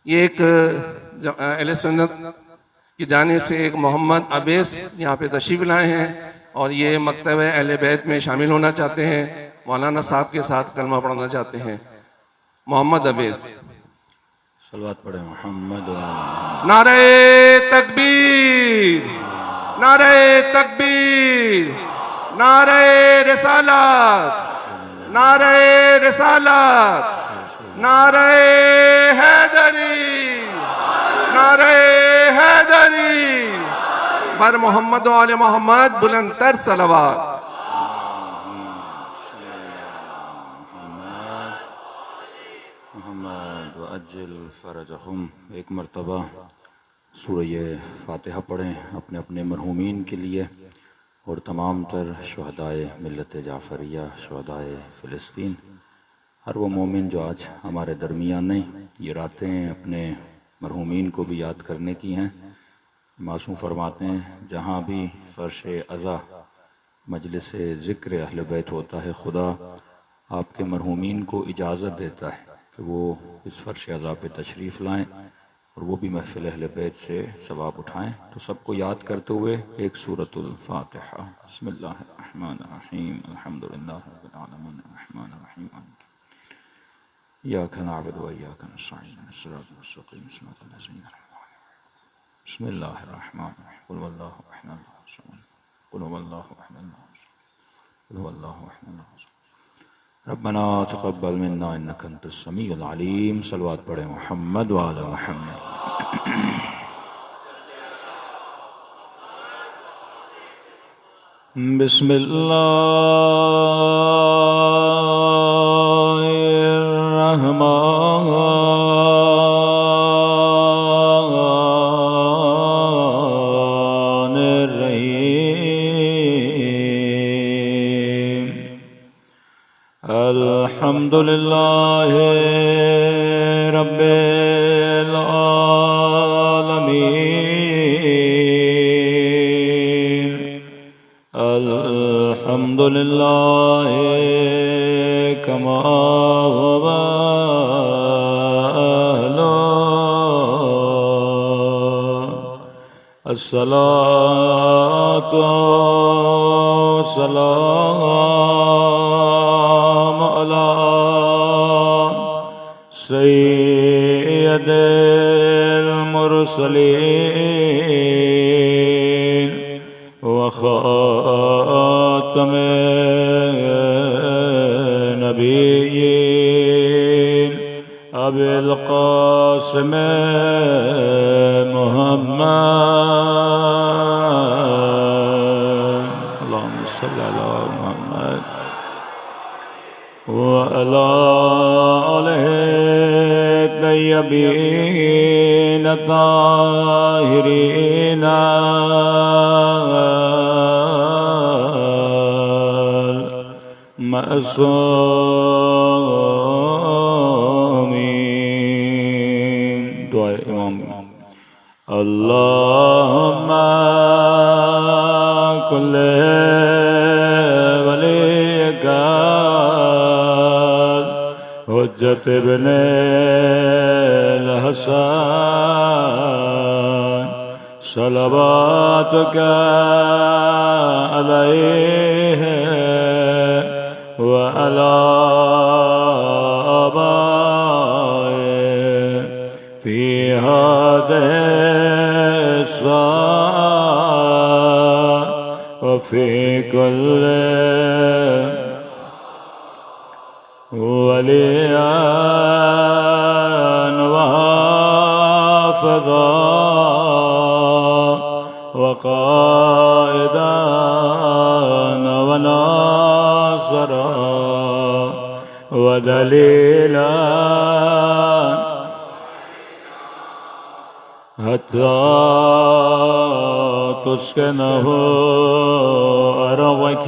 ये एक अहले सुन्नत की जानिब से एक मोहम्मद अवैस यहाँ पे तशरीफ़ लाए हैं और ये मकतब अहले बैत में शामिल होना चाहते हैं, मौलाना साहब के साथ कलमा पढ़ना चाहते हैं। मोहम्मद अवैस। सलवात पढ़े मोहम्मद। नारे तकबीर, नारे तकबीर, नारे रिसालत, नारे रिसालत, नारे हैदरी, नारे हैदरी। बर मोहम्मद व आले मोहम्मद बुलंद तर सलवात। फ़रजहुम। एक मरतबा सूरह फ़ातिहा पढ़ें अपने अपने मरहूमीन के लिए और तमाम तर शुहदाए मिल्लत जाफ़रिया, शुहदाए फ़िलिस्तीन, हर वो मोमिन जो आज हमारे दरमियान नहीं, ये रातें अपने मरहूमीन को भी याद करने की हैं। मासूम फरमाते हैं जहाँ भी फ़र्श अज़ा मजलिस ज़िक्र अहले बैत होता है, खुदा आपके मरहूमीन को इजाज़त देता है कि वो इस फ़र्श अज़ा पे तशरीफ़ लाएँ और वो भी महफ़िल अहले बैत से सवाब उठाएँ। तो सबको याद करते हुए एक सूरतुल फ़ातिहा। बिस्मिल्लाहिर्रहमानिर्रहीम। अल्हम्दुलिल्लाहि रब्बिल आलमीन अर्रहमानिर्रहीम इय्याका नअबुदु व इय्याका नस्तईन इहदिनस सिरातल मुस्तक़ीम सिरातल लज़ीना अनअमता अलैहिम बिस्मिल्लाहिर्रहमानिर्रहीम क़ुल हुवल्लाहु अहद अल्लाहुस समद क़ुल हुवल्लाहु अहद अल्लाहुस समद क़ुल हुवल्लाहु अहद अल्लाहुस समद रब्बना तक़ब्बल मिन्ना इन्नका अंतस समीउल अलीम। सलवात पढ़े मोहम्मद व आले मोहम्मद। बिस्मिल्लाहिर्रहमानिर्रहीम। अल्हम्दुलिल्लाहि रब्बिल आलमीन। अल्हम्दुलिल्लाहि कमा हुवा अहलुहु। अस्सलातु वस्सलामु अला सय्यिदिल मुरसलीन व ख़ातमिन नबिय्यीन अबिल क़ासिम मुहम्मद। अल्लाहुम्मा सल्लि अला मुहम्मद व अला आलिहि तय्यबीन ताहिरीन मअसूमीन। दुआ इमाम। अल्लाहुम्मा कुल्ले वलिका हुज्जत इब्ने हसन सलवातुका अलैहि व अला आबाइहि फी हादिहि अस्साअ व फी कुल्लि वलिय्यन व हाफ़िज़ा व क़ाइदन व नासिरा व दलीलन हत्ता तुस्किनहु अर्दक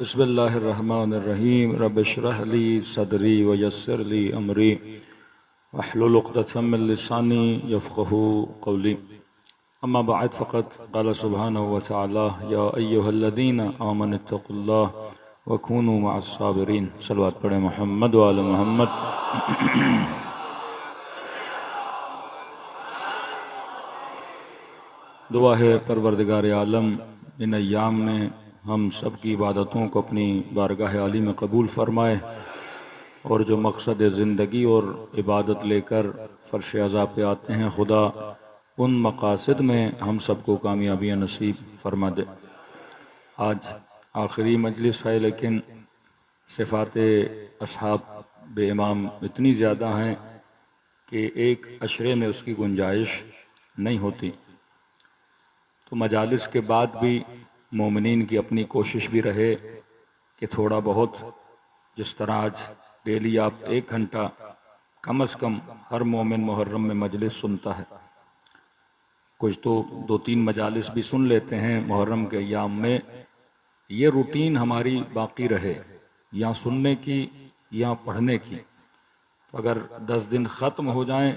बिस्मिल्लाहिर्रहमानिर्रहीम रब्बि इश्रह ली सदरी व यस्सिर ली अमरी वहलुल उक़दतम मिन लिसानी यफ़क़हू क़ौली। अम्मा बअद फ़क़द क़ाल सुब्हानहु व तआला या अय्युहल्लज़ीना आमनुत्तक़ुल्लाह व कूनू मअस्साबिरीन। सल्लल्लाहु पढ़े मोहम्मद व आले मोहम्मद। दुआ है परवरदिगार आलम इन अय्याम में हम सब की इबादतों को अपनी बारगाह आली में कबूल फरमाए और जो मकसद ज़िंदगी और इबादत लेकर फ़र्श अज़ा पे आते हैं खुदा उन मकासद में हम सबको कामयाबियाँ नसीब फरमा दे। आज आखिरी मजलिस है लेकिन सिफ़ात असहाब बे इमाम इतनी ज़्यादा हैं कि एक अशरे में उसकी गुंजाइश नहीं होती। तो मजालिस के बाद भी मोमिनीन की अपनी कोशिश भी रहे कि थोड़ा बहुत जिस तरह आज डेली आप 1 घंटा कम से कम हर मोमिन मुहर्रम में मजलिस सुनता है, कुछ तो 2-3 मजालिस भी सुन लेते हैं मुहर्रम के अय्याम में। ये रूटीन हमारी बाकी रहे, या सुनने की या पढ़ने की। तो अगर 10 दिन ख़त्म हो जाएं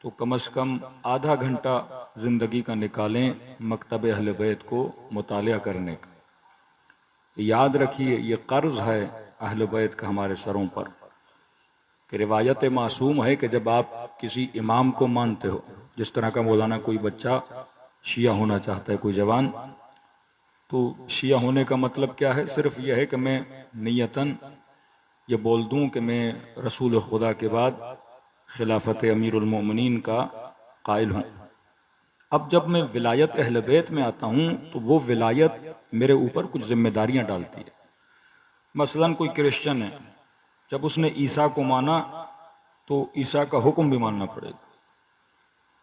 तो कम से कम आधा घंटा ज़िंदगी का निकालें मकतब अहले बैत को मुतालिया करने का। याद रखिए ये कर्ज है अहले बैत का हमारे सरों पर कि रिवायत मासूम है कि जब आप किसी इमाम को मानते हो, जिस तरह का मौलाना कोई बच्चा शिया होना चाहता है, कोई जवान, तो शिया होने का मतलब क्या है? सिर्फ यह है कि मैं नियतन ये बोल दूं कि मैं रसूल खुदा के बाद खिलाफत अमीरुल मोमिनीन का कायल हूँ। अब जब मैं विलायत अहले बैत में आता हूँ तो वो विलायत मेरे ऊपर कुछ जिम्मेदारियां डालती है। मसलन कोई क्रिश्चियन है, जब उसने ईसा को माना तो ईसा का हुक्म भी मानना पड़ेगा।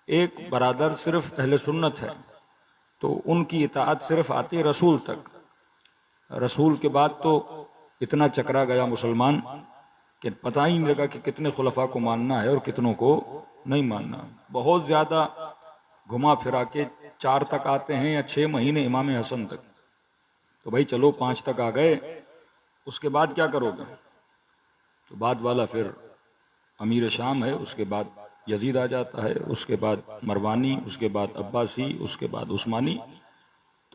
एक बरादर सिर्फ अहले सुन्नत है तो उनकी इताअत सिर्फ आती है रसूल तक। रसूल के बाद तो इतना चकरा गया मुसलमान कि पता ही नहीं लगा कि कितने खुलफा को मानना है और कितनों को नहीं मानना। बहुत ज़्यादा घुमा फिरा के 4 तक आते हैं या 6 महीने इमाम हसन तक। तो भाई चलो 5 तक आ गए, उसके बाद क्या करोगे? तो बाद वाला फिर अमीर शाम है, उसके बाद यजीद आ जाता है, उसके बाद मरवानी, उसके बाद अब्बासी, उसके बाद उस्मानी।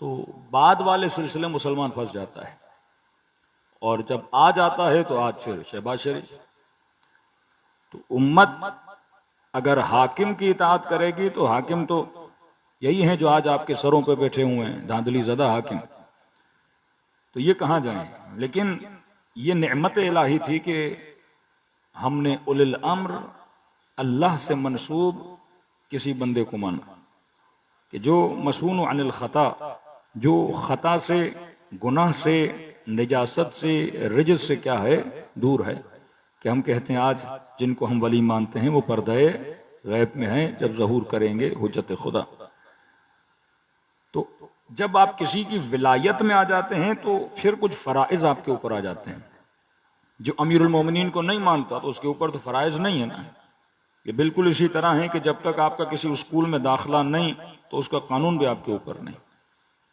तो बाद वाले सिलसिले मुसलमान फंस जाता है और जब आ जाता है तो आज फिर शहबाज शरीफ। तो उम्मत अगर हाकिम की इताअत करेगी तो हाकिम तो यही हैं जो आज आपके सरों पे बैठे हुए हैं, धांधली ज़दा हाकिम। तो ये कहाँ जाएं? लेकिन ये नेमत इलाही थी कि हमने उलिल अम्र अल्लाह से मंसूब किसी बंदे को माना कि जो मसून अनिल खता, जो खता से, गुनाह से, निजासत से, रिजस से क्या है, दूर है। कि हम कहते हैं आज जिनको हम वली मानते हैं वो पर्दे गैब में हैं, जब ज़हूर करेंगे हुज्जत खुदा। तो जब आप किसी की विलायत में आ जाते हैं तो फिर कुछ फ़राइज़ आपके ऊपर आ जाते हैं। जो अमीरुल मोमिनीन को नहीं मानता तो उसके ऊपर तो फ़राइज़ नहीं है ना। ये बिल्कुल इसी तरह है कि जब तक आपका किसी स्कूल में दाखिला नहीं तो उसका कानून भी आपके ऊपर नहीं।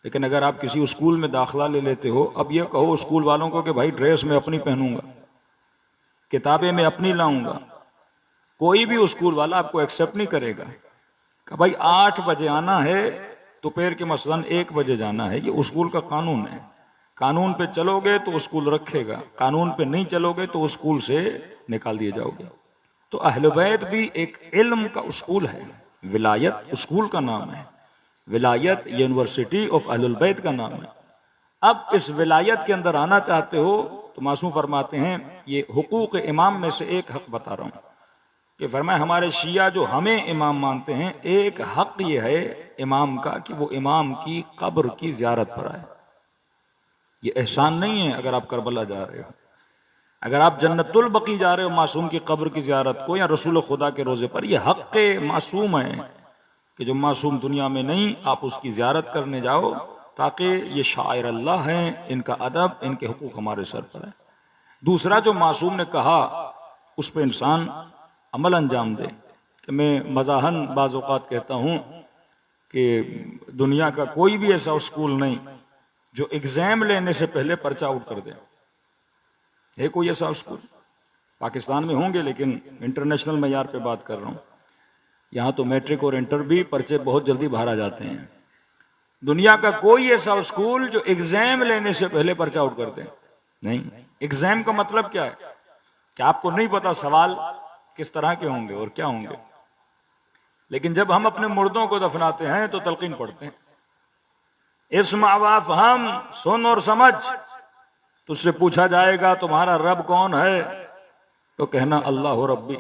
लेकिन अगर आप किसी स्कूल में दाखिला ले लेते हो, अब ये कहो स्कूल वालों को कि भाई ड्रेस मैं अपनी पहनूंगा, किताबें मैं अपनी लाऊंगा, कोई भी स्कूल वाला आपको एक्सेप्ट नहीं करेगा कि भाई 8 बजे आना है, दोपहर के मसलन 1 बजे जाना है। ये स्कूल का कानून है। कानून पे चलोगे तो स्कूल रखेगा, कानून पे नहीं चलोगे तो स्कूल से निकाल दिए जाओगे। तो अहले बैत भी एक इल्म का स्कूल है। विलायत स्कूल का नाम है, विलायत यूनिवर्सिटी ऑफ अहलुल बैत का नाम है। अब इस विलायत के अंदर आना चाहते हो तो मासूम फरमाते हैं, ये हुकूक इमाम में से एक हक बता रहा हूँ कि फरमाए हमारे शिया जो हमें इमाम मानते हैं, एक हक ये है इमाम का कि वो इमाम की कब्र की ज़ियारत पर आए। ये एहसान नहीं है अगर आप करबला जा रहे हो, अगर आप जन्नतुल बकी जा रहे हो मासूम की कब्र की ज़ियारत को, या रसूल खुदा के रोज़े पर, यह हक मासूम है कि जो मासूम दुनिया में नहीं, आप उसकी ज़ियारत करने जाओ ताकि ये शायर अल्लाह हैं, इनका अदब, इनके हुकूक हमारे सर पर है। दूसरा जो मासूम ने कहा उस पर इंसान अमल अंजाम दे। कि मैं मज़ाहन बाज़ औक़ात कहता हूँ कि दुनिया का कोई भी ऐसा स्कूल नहीं जो एग्जाम लेने से पहले पर्चा आउट कर दे। है कोई ऐसा स्कूल? पाकिस्तान में होंगे, लेकिन इंटरनेशनल मैयार पे बात कर रहा हूं। यहां तो मैट्रिक और इंटर भी पर्चे बहुत जल्दी बाहर आ जाते हैं। दुनिया का कोई ऐसा स्कूल जो एग्जाम लेने से पहले पर्चा आउट कर दे? नहीं। एग्जाम का मतलब क्या है कि आपको नहीं पता सवाल किस तरह के होंगे और क्या होंगे, लेकिन जब हम अपने मुर्दों को दफनाते हैं तो तलकीन पढ़ते हैं, इस्मा वाफहम, सुन और समझ। तुझसे पूछा जाएगा तुम्हारा रब कौन है, तो कहना अल्लाह रब्बी।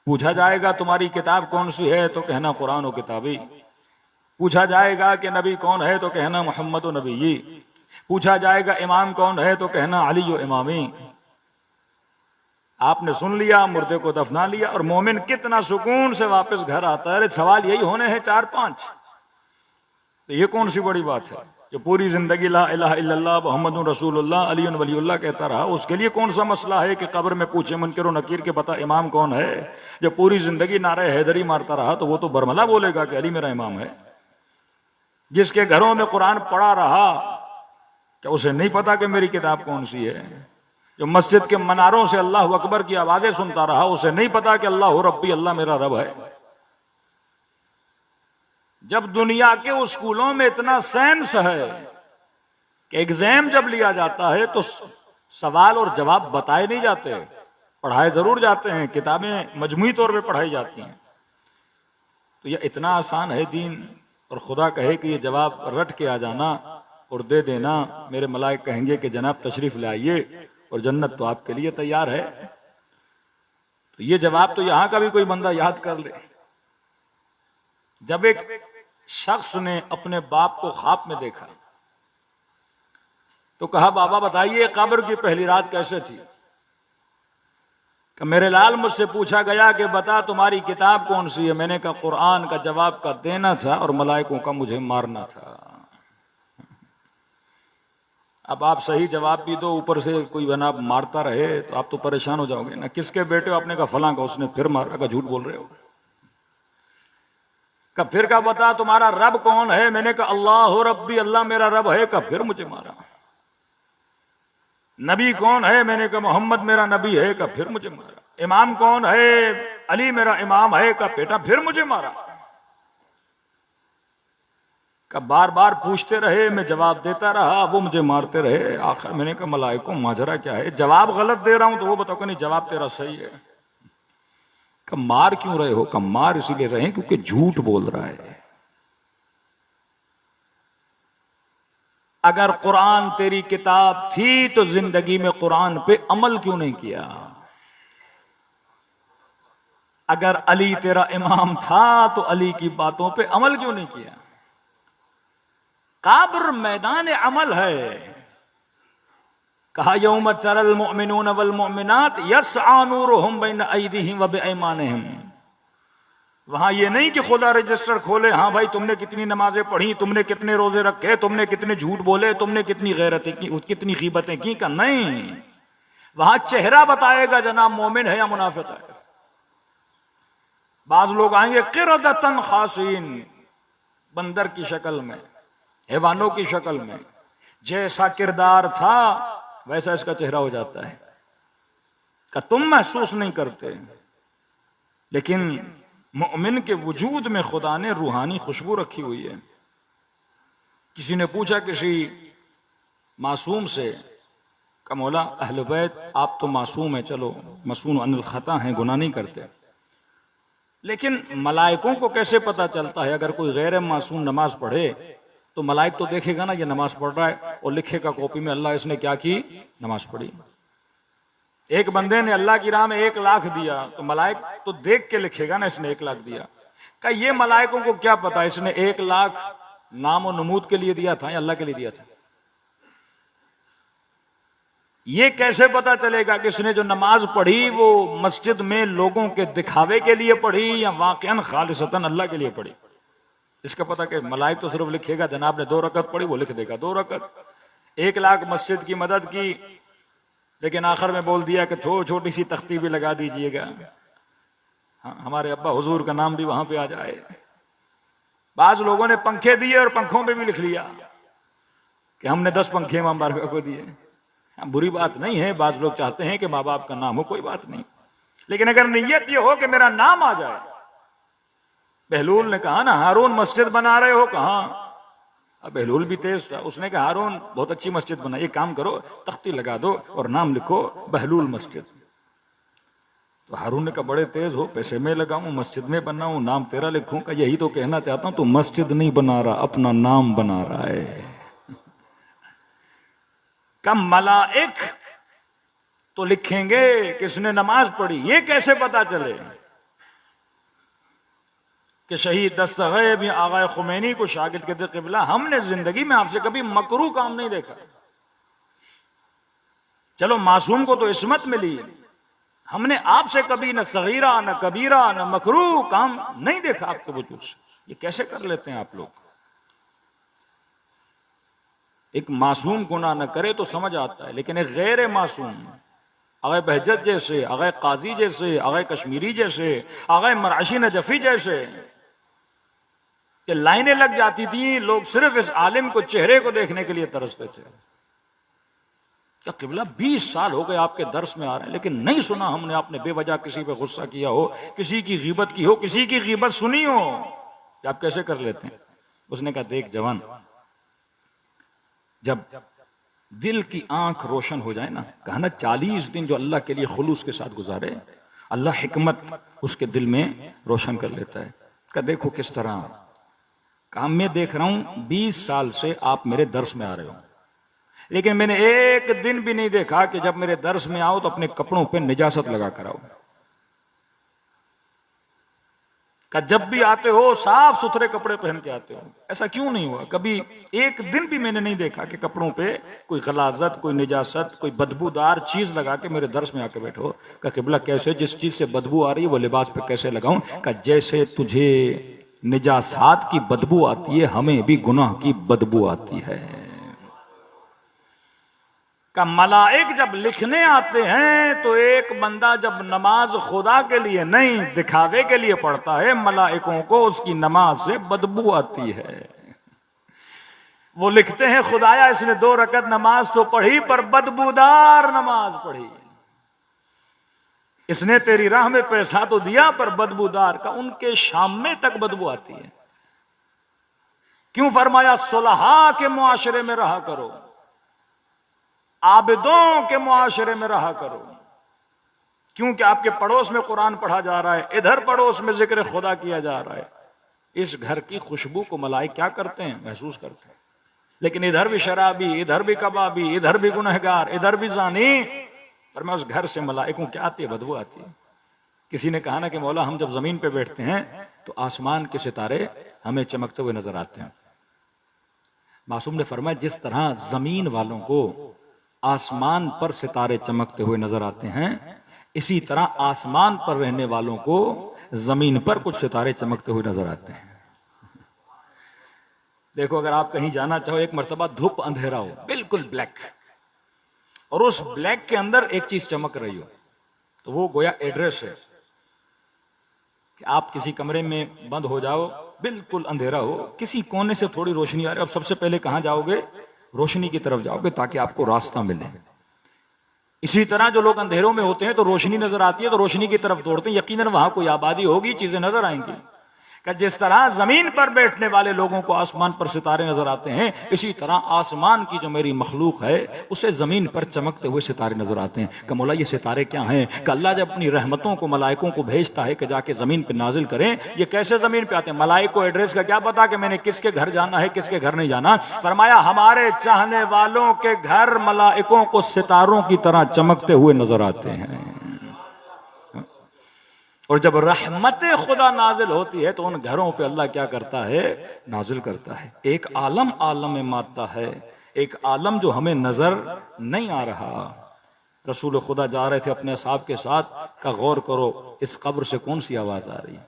पूछा जाएगा तुम्हारी किताब कौन सी है, तो कहना कुरान व किताबी। पूछा जाएगा कि नबी कौन है, तो कहना मोहम्मद व नबी। पूछा जाएगा इमाम कौन है, तो कहना अली व इमामी। आपने सुन लिया, मुर्दे को दफना लिया, और मोमिन कितना सुकून से वापस घर आता है। अरे सवाल यही होने हैं 4-5, तो ये कौन सी बड़ी बात है? जो पूरी जिंदगी ला इलाहा इल्लल्लाह मुहम्मदुर रसूलुल्लाह अली वलीउल्लाह कहता रहा, उसके लिए कौन सा मसला है कि कब्र में पूछे मुनकर और नकीर के पता इमाम कौन है? जो पूरी जिंदगी नारे हैदरी मारता रहा, तो वो तो बरमला बोलेगा कि अली मेरा इमाम है। जिसके घरों में कुरान पढ़ा रहा, क्या उसे नहीं पता कि मेरी किताब कौन सी है? जो मस्जिद के मनारों से अल्लाह अकबर की आवाजें सुनता रहा, उसे नहीं पता कि अल्लाह रब्बी, अल्लाह मेरा रब है। जब दुनिया के स्कूलों में इतना साइंस है कि एग्जाम जब लिया जाता है तो सवाल और जवाब बताए नहीं जाते, पढ़ाए जरूर जाते हैं, किताबें मजमूई तौर पे पढ़ाई जाती हैं। तो यह इतना आसान है दीन, और खुदा कहे कि ये जवाब रट के आ जाना और दे देना, मेरे मलाइक कहेंगे कि जनाब तशरीफ लाइए और जन्नत तो आपके लिए तैयार है। तो ये जवाब तो यहां का भी कोई बंदा याद कर ले। जब एक शख्स ने अपने बाप को ख्वाब में देखा तो कहा, बाबा बताइए कब्र की पहली रात कैसे थी? कि मेरे लाल, मुझसे पूछा गया कि बता तुम्हारी किताब कौन सी है। मैंने कहा कुरान का। जवाब का देना था और मलाइकों का मुझे मारना था। अब आप सही जवाब भी दो, ऊपर से कोई बना मारता रहे, तो आप तो परेशान हो जाओगे ना। किसके बेटे हो? आपने कहा फलां का। उसने फिर मारा। का झूठ बोल रहे हो। का फिर का बता तुम्हारा रब कौन है? मैंने कहा अल्लाह रब्बी, अल्लाह मेरा रब है। का फिर मुझे मारा। नबी कौन है? मैंने कहा मोहम्मद मेरा नबी है। का फिर मुझे मारा। इमाम कौन है? अली मेरा इमाम है। का बेटा फिर मुझे मारा। का बार बार पूछते रहे, मैं जवाब देता रहा, वो मुझे मारते रहे। आखिर मैंने कहा मलाइकों माजरा क्या है? जवाब गलत दे रहा हूं तो वो बताओ कि नहीं जवाब तेरा सही है। का मार क्यों रहे हो? का मार इसीलिए रहे क्योंकि झूठ बोल रहा है। अगर कुरान तेरी किताब थी तो जिंदगी में कुरान पे अमल क्यों नहीं किया? अगर अली तेरा इमाम था तो अली की बातों पे अमल क्यों नहीं किया? कब्र मैदान अमल है। कहा यौम तरल मुमिनून वल मुमिनात यस्आ नूरुहुम बैन अयदीहिम व बिअयमानिहिम। वहां ये नहीं कि खुदा रजिस्टर खोले, हाँ भाई तुमने कितनी नमाजें पढ़ी, तुमने कितने रोजे रखे, तुमने कितने झूठ बोले, तुमने कितनी गैरतें की, कितनी ग़ीबतें की। का नहीं, वहां चेहरा बताएगा जनाब मोमिन है या मुनाफिक है। बाज लोग आएंगे क़िरदतन खासीन, बंदर की शक्ल में, हैवानों की शक्ल में। जैसा किरदार था वैसा इसका चेहरा हो जाता है। का तुम महसूस नहीं करते, लेकिन मोमिन के वजूद में खुदा ने रूहानी खुशबू रखी हुई है। किसी ने पूछा किसी मासूम से, का मौला अहले बैत आप तो मासूम है, चलो मासूम अनिल खता हैं, गुनाह नहीं करते, लेकिन मलाइकों को कैसे पता चलता है? अगर कोई गैर मासूम नमाज पढ़े तो मलाइक तो देखेगा ना ये नमाज पढ़ रहा है, और लिखेगा कॉपी में अल्लाह इसने क्या की? नमाज पढ़ी। एक बंदे ने अल्लाह की राह में 1 लाख दिया तो मलाइक तो देख के लिखेगा ना इसने 1 लाख दिया। क्या ये मलाइकों को क्या पता इसने 1 लाख नाम और नमूद के लिए दिया था या अल्लाह के लिए दिया था? ये कैसे पता चलेगा कि इसने जो नमाज पढ़ी वो मस्जिद में लोगों के दिखावे के लिए पढ़ी या वाकईन खालिसतन अल्लाह के लिए पढ़ी? इसका पता कि मलाइक तो सिर्फ लिखेगा जनाब ने 2 रकत पढ़ी, वो लिख देगा 2 रकत। 1 लाख मस्जिद की मदद की, लेकिन आखिर में बोल दिया कि छोटी सी तख्ती भी लगा दीजिएगा, हाँ, हमारे अब्बा हुजूर का नाम भी वहां पे आ जाए। बाज लोगों ने पंखे दिए और पंखों पे भी लिख लिया। कि हमने 10 पंखे इमाम बारगाह को दिए। बुरी बात नहीं है, बाज लोग चाहते हैं कि माँ बाप का नाम हो, कोई बात नहीं, लेकिन अगर नीयत ये हो कि मेरा नाम आ जाए। बहलूल ने कहा ना, हारून मस्जिद बना रहे हो, कहा। अब बहलूल भी तेज था, उसने कहा हारून बहुत अच्छी मस्जिद बनाई, एक काम करो तख्ती लगा दो और नाम लिखो बहलूल मस्जिद। तो हारून ने कहा बड़े तेज हो, पैसे में लगाऊं, मस्जिद में बनाऊं, नाम तेरा लिखूं। का यही तो कहना चाहता हूं, तू मस्जिद नहीं बना रहा, अपना नाम बना रहा है। कम मलाइक तो लिखेंगे किसने नमाज पढ़ी, ये कैसे पता चले कि शहीद दस्तगैब या आगा खुमैनी को शागिर्द कहते क़िबला, हमने जिंदगी में आपसे कभी मकरूह काम नहीं देखा। चलो मासूम को तो इस्मत मिली, हमने आपसे कभी न सगीरा न कबीरा न मकरूह काम नहीं देखा आपके वजूद से। ये कैसे कर लेते हैं आप लोग? एक मासूम गुनाह न करे तो समझ आता है, लेकिन एक गैर मासूम, आगे बहजत जैसे, आगे काजी जैसे, आगे कश्मीरी जैसे, आगे मराशी नजफी जैसे, कि लाइनें लग जाती थी, लोग सिर्फ इस आलिम को चेहरे को देखने के लिए तरसते थे। क्या क़िबला 20 साल हो गए आपके दर्स में आ रहे हैं, लेकिन नहीं सुना हमने आपने बेवजह किसी पे गुस्सा किया हो, किसी की गीबत की हो, किसी की गीबत सुनी हो। आप कैसे कर लेते हैं? उसने कहा देख जवान, जब दिल की आंख रोशन हो जाए ना, कहा ना 40 दिन जो अल्लाह के लिए खुलूस के साथ गुजारे, अल्लाह हिकमत उसके दिल में रोशन कर लेता है। कहा देखो किस तरह, कहा मैं देख रहा हूं 20 साल से आप मेरे दर्स में आ रहे हो, लेकिन मैंने एक दिन भी नहीं देखा कि जब मेरे दर्स में आओ तो अपने कपड़ों पे निजासत लगा कर आओ। का जब भी आते हो साफ सुथरे कपड़े पहन के आते हो, ऐसा क्यों नहीं हुआ? कभी एक दिन भी मैंने नहीं देखा कि कपड़ों पे कोई गलाजत, कोई निजासत, कोई बदबूदार चीज लगा के मेरे दर्स में आके बैठो। का क़िबला कैसे, जिस चीज से बदबू आ रही है वो लिबास पे कैसे लगाऊं? का जैसे तुझे निजासात की बदबू आती है, हमें भी गुनाह की बदबू आती है। का मलाइक जब लिखने आते हैं तो एक बंदा जब नमाज खुदा के लिए नहीं दिखावे के लिए पढ़ता है, मलाइकों को उसकी नमाज से बदबू आती है। वो लिखते हैं खुदाया इसने 2 रकत नमाज तो पढ़ी पर बदबूदार नमाज पढ़ी, इसने तेरी राह में पैसा तो दिया पर बदबूदार। का उनके शाम में तक बदबू आती है। क्यों फरमाया सुलहा के मुआशरे में रहा करो, आबिदों के मुआशरे में रहा करो। क्योंकि आपके पड़ोस में कुरान पढ़ा जा रहा है, इधर पड़ोस में जिक्र खुदा किया जा रहा है। इस घर की खुशबू को मलाइक क्या करते हैं? महसूस करते हैं। लेकिन इधर भी शराबी, इधर भी कबाबी, इधर भी गुनहगार, इधर भी जानी, पर मैं उस घर से मलाइकों क्या आती है? बदबू आती है। किसी ने कहा ना कि मौला हम जब जमीन पे बैठते हैं तो आसमान के सितारे हमें चमकते हुए नजर आते हैं। मासूम ने फरमाया जिस तरह जमीन वालों को आसमान पर सितारे चमकते हुए नजर आते हैं, इसी तरह आसमान पर रहने वालों को जमीन पर कुछ सितारे चमकते हुए नजर आते हैं। देखो अगर आप कहीं जाना चाहो, एक मर्तबा धूप अंधेरा हो, बिल्कुल ब्लैक, और उस ब्लैक के अंदर एक चीज चमक रही हो, तो वो गोया एड्रेस है कि आप किसी कमरे में बंद हो जाओ, बिल्कुल अंधेरा हो, किसी कोने से थोड़ी रोशनी आ रही है, अब सबसे पहले कहां जाओगे? रोशनी की तरफ जाओगे ताकि आपको रास्ता मिले। इसी तरह जो लोग अंधेरों में होते हैं तो रोशनी नजर आती है तो रोशनी की तरफ दौड़ते हैं, यकीनन वहां कोई आबादी होगी, चीजें नजर आएंगी। कि जिस तरह जमीन पर बैठने वाले लोगों को आसमान पर सितारे नजर आते हैं, इसी तरह आसमान की जो मेरी मखलूक है उसे जमीन पर चमकते हुए सितारे नजर आते हैं। कि मौला ये सितारे क्या हैं? कि अल्लाह जब अपनी रहमतों को मलाइकों को भेजता है कि जाके जमीन पर नाजिल करें, ये कैसे जमीन पे आते हैं? मलाइक को एड्रेस का क्या पता कि मैंने किसके घर जाना है, किसके घर नहीं जाना। फरमाया हमारे चाहने वालों के घर मलाइकों को सितारों की तरह चमकते हुए नजर आते हैं। और जब रहमत खुदा नाजिल होती है तो उन घरों पे अल्लाह क्या करता है? नाजिल करता है। एक आलम आलम में माता है, एक आलम जो हमें नजर नहीं आ रहा। रसूल खुदा जा रहे थे अपने साहब के साथ, का गौर करो इस कब्र से कौन सी आवाज आ रही है?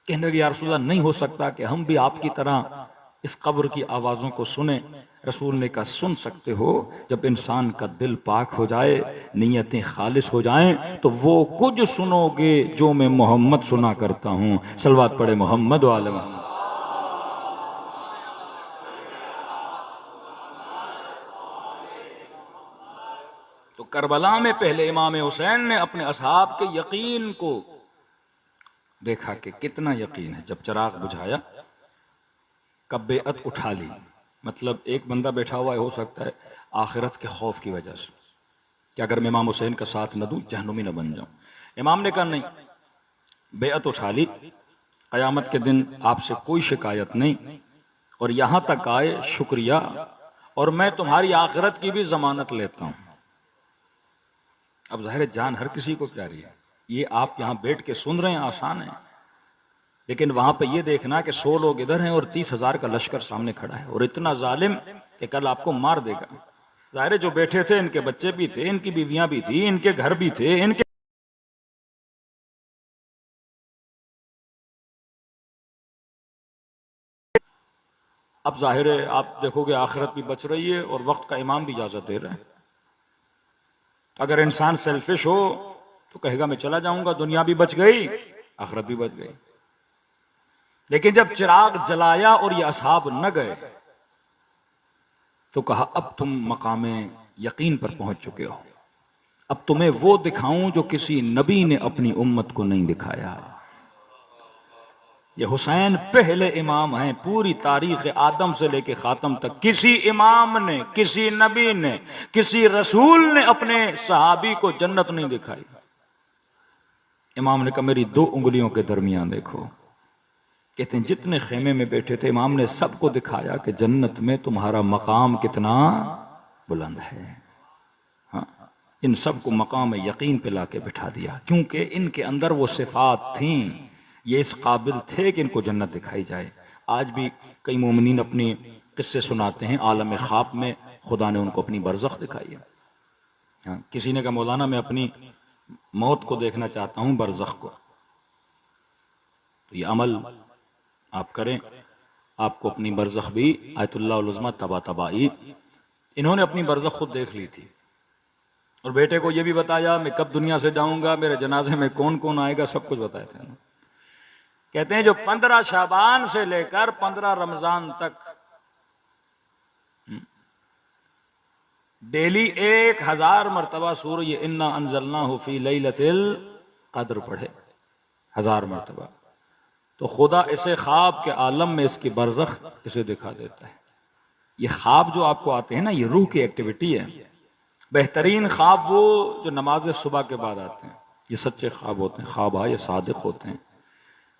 कहने लगे या रसूल अल्लाह, नहीं हो सकता कि हम भी आपकी तरह इस कब्र की आवाजों को सुने। रसूल ने कहा सुन सकते हो, जब इंसान का दिल पाक हो जाए, नीयतें खालिस हो जाएं, तो वो कुछ सुनोगे जो मैं मोहम्मद सुना करता हूं। सलवात पढ़े मोहम्मद वाले मोहम्मद। करबला में पहले इमाम हुसैन ने अपने असहाब के यकीन को देखा कि कितना यकीन है। जब चिराग बुझाया, कब बेअत उठा ली, मतलब एक बंदा बैठा हुआ है, हो सकता है आखिरत के खौफ की वजह से कि अगर मैं इमाम हुसैन का साथ न दूं जहन्नुमी न बन जाऊं। इमाम ने कहा नहीं, बेअत उठा ली, क़यामत के दिन आपसे कोई शिकायत नहीं, और यहां तक आए शुक्रिया, और मैं तुम्हारी आखिरत की भी जमानत लेता हूं। अब जाहिर जान हर किसी को प्यारी है, ये आप यहां बैठ के सुन रहे हैं आसान है, लेकिन वहां पे ये देखना कि 100 लोग इधर हैं और 30,000 का लश्कर सामने खड़ा है, और इतना जालिम कि कल आपको मार देगा। जाहिर जो बैठे थे इनके बच्चे भी थे, इनकी बीवियां भी थी, इनके घर भी थे, इनके अब जाहिर है आप देखोगे आखिरत भी बच रही है और वक्त का इमाम भी इजाजत दे रहा है। अगर इंसान सेल्फिश हो तो कहेगा मैं चला जाऊंगा, दुनिया भी बच गई, आखिरत भी बच गई। लेकिन जब चिराग जलाया और ये असहाब न गए तो कहा अब तुम मकामे यकीन पर पहुंच चुके हो, अब तुम्हें वो दिखाऊं जो किसी नबी ने अपनी उम्मत को नहीं दिखाया। ये हुसैन पहले इमाम हैं, पूरी तारीख आदम से लेके खातम तक किसी इमाम ने, किसी नबी ने, किसी रसूल ने अपने सहाबी को जन्नत नहीं दिखाई। इमाम ने कहा मेरी 2 उंगलियों के दरमियान देखो। कहते हैं जितने खेमे में बैठे थे इमाम ने सबको दिखाया कि जन्नत में तुम्हारा मकाम कितना बुलंद है। हाँ, इन सबको मकाम यकीन पे लाके बिठा दिया, क्योंकि इनके अंदर वो सिफात थी, ये इस काबिल थे कि इनको जन्नत दिखाई जाए। आज भी कई मोमिनीन अपनी किस्से सुनाते हैं, आलम ख्वाब में खुदा ने उनको अपनी बरज़ख दिखाई है। हाँ, किसी ने कहा मौलाना मैं अपनी मौत को देखना चाहता हूं, बरज़ख को। तो ये अमल आप करें, आपको अपनी बरज़ख भी आयतुल्लाह उल उज़्मा तबाई, इन्होंने अपनी बरज़ख खुद देख ली थी और बेटे को ये भी बताया मैं कब दुनिया से जाऊंगा, मेरे जनाजे में कौन कौन आएगा, सब कुछ बताया था। कहते हैं जो 15 शाबान से लेकर 15 रमजान तक डेली 1000 मरतबा सूरह इन्ना अंज़लनाहु फी लैलतिल क़द्र पढ़े, 1000 मरतबा, तो खुदा इसे ख्वाब के आलम में इसकी बरज़ख इसे दिखा देता है। ये ख्वाब जो आपको आते हैं ना, ये रूह की एक्टिविटी है। बेहतरीन ख्वाब वो जो नमाज सुबह के बाद आते हैं, ये सच्चे ख्वाब होते हैं, ख्वाब ये सादिक होते हैं।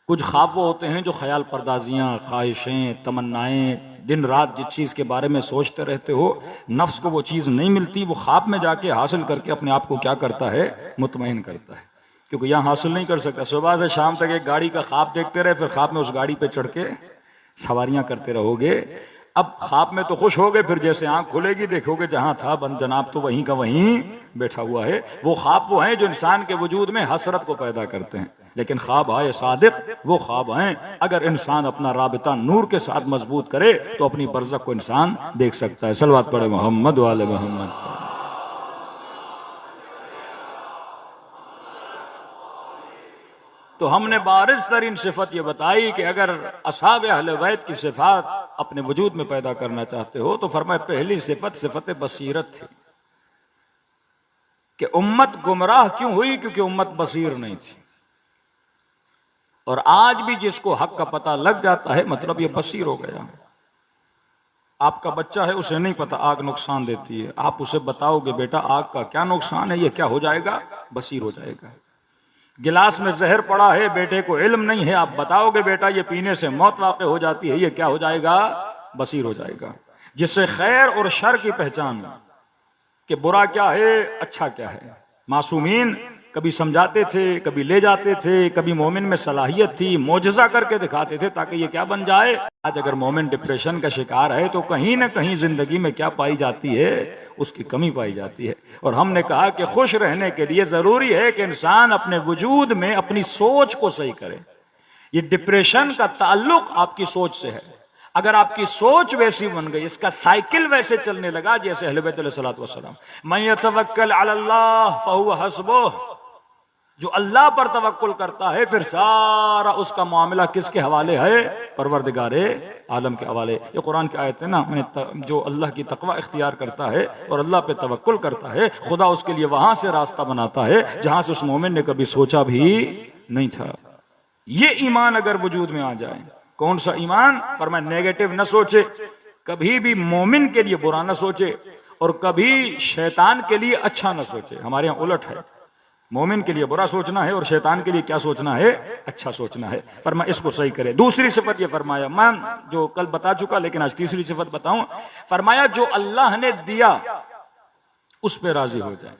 कुछ ख्वाब वो होते हैं जो ख्याल पर्दाजियाँ, ख्वाहिशें, तमन्नाएं, दिन रात जिस चीज़ के बारे में सोचते रहते हो, नफ्स को वो चीज़ नहीं मिलती, वो ख्वाब में जाके हासिल करके अपने आप को क्या करता है, मुतमईन करता है। क्योंकि यहाँ हासिल नहीं कर सकता। सुबह से शाम तक एक गाड़ी का ख्वाब देखते रहे, फिर ख्वाब में उस गाड़ी पे चढ़ के सवारियाँ करते रहोगे। अब ख्वाब में तो खुश हो गए, फिर जैसे आंख खुलेगी देखोगे जहाँ था बंद जनाब तो वहीं का वहीं बैठा हुआ है। वो ख्वाब वो हैं जो इंसान के वजूद में हसरत को पैदा करते हैं। लेकिन ख्वाब आए सादिक वो ख्वाब हैं, अगर इंसान अपना राबिता नूर के साथ मजबूत करे तो अपनी बरज़ख को इंसान देख सकता है। सलवात पढ़े मोहम्मद वाले मोहम्मद। तो हमने बारिज़ तरीन सिफत ये बताई कि अगर असहाब अहले बैत की सिफात अपने वजूद में पैदा करना चाहते हो तो फरमाए पहली सिफत सिफत बसीरत थी कि उम्मत गुमराह क्यों हुई, क्योंकि उम्मत बसीर नहीं थी। और आज भी जिसको हक का पता लग जाता है मतलब ये बसीर हो गया। आपका बच्चा है, उसे नहीं पता आग नुकसान देती है, आप उसे बताओगे बेटा आग का क्या नुकसान है, ये क्या हो जाएगा, बसीर हो जाएगा। गिलास में जहर पड़ा है, बेटे को इल्म नहीं है, आप बताओगे बेटा ये पीने से मौत वाक़ई हो जाती है, ये क्या हो जाएगा, बसीर हो जाएगा। जिससे खैर और शर की पहचान कि बुरा क्या है अच्छा क्या है, मासूमीन कभी समझाते थे, कभी ले जाते थे, कभी मोमिन में सलाहियत थी, मोजज़ा करके दिखाते थे ताकि ये क्या बन जाए। आज अगर मोमिन डिप्रेशन का शिकार है तो कहीं ना कहीं जिंदगी में क्या पाई जाती है, उसकी कमी पाई जाती है। और हमने कहा कि खुश रहने के लिए जरूरी है कि इंसान अपने वजूद में अपनी सोच को सही करे। ये डिप्रेशन का ताल्लुक आपकी सोच से है। अगर आपकी सोच वैसी बन गई, इसका साइकिल वैसे चलने लगा जैसे अहले बैत अलैहिस्सलातु वस्सलाम, मन यतवक्कल अलल्लाह फहुव हस्बुह, जो अल्लाह पर तवक्कुल करता है फिर सारा उसका मामला किसके हवाले है, परवरदिगारे आलम के हवाले। ये कुरान की आयत है ना, जो अल्लाह की तकवा इख्तियार करता है और अल्लाह पे तवक्कुल करता है, खुदा उसके लिए वहां से रास्ता बनाता है जहां से उस मोमिन ने कभी सोचा भी नहीं था। ये ईमान अगर वजूद में आ जाए, कौन सा ईमान? फरमाया नेगेटिव न सोचे, कभी भी मोमिन के लिए बुरा न सोचे और कभी शैतान के लिए अच्छा न सोचे। हमारे यहाँ उलट है, मोमिन के लिए बुरा सोचना है और शैतान के लिए क्या सोचना है? अच्छा सोचना है। फरमाया इसको सही करे। दूसरी सिफत ये फरमाया, मैं जो कल बता चुका लेकिन आज तीसरी सिफत बताऊं। फरमाया जो अल्लाह ने दिया उस पे राजी हो जाए।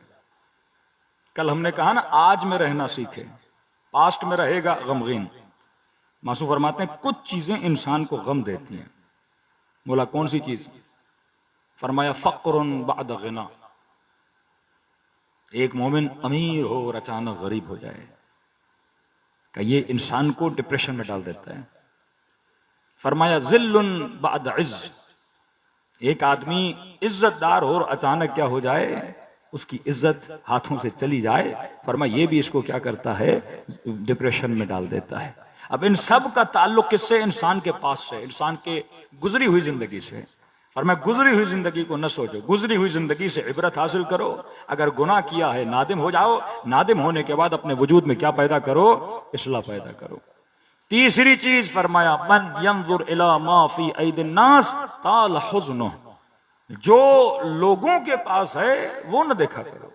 कल हमने कहा ना, आज में रहना सीखे, पास्ट में रहेगा गमगीन। मासूम फरमाते हैं कुछ चीजें इंसान को गम देती हैं। बोला कौन सी चीज? फरमाया फक्रुन बाद गिना। एक मोमिन अमीर हो और अचानक गरीब हो जाए, कि ये इंसान को डिप्रेशन में डाल देता है। फरमाया जिल्लुन बाद इज्ज। एक आदमी इज्जतदार हो और अचानक क्या हो जाए? उसकी इज्जत हाथों से चली जाए। फरमाया ये भी इसको क्या करता है? डिप्रेशन में डाल देता है। अब इन सब का ताल्लुक किससे? इंसान के पास से, इंसान के गुजरी हुई जिंदगी से। और मैं गुजरी हुई जिंदगी को न सोचो, गुजरी हुई जिंदगी से इबरत हासिल करो। अगर गुनाह किया है नादिम हो जाओ, नादिम होने के बाद अपने वजूद में क्या पैदा करो? इस्लाह पैदा करो। तीसरी चीज फरमाया मन यंजुर इला मा फी ऐदिन नास ताल हुज़्नुह। जो लोगों के पास है वो न देखा करो।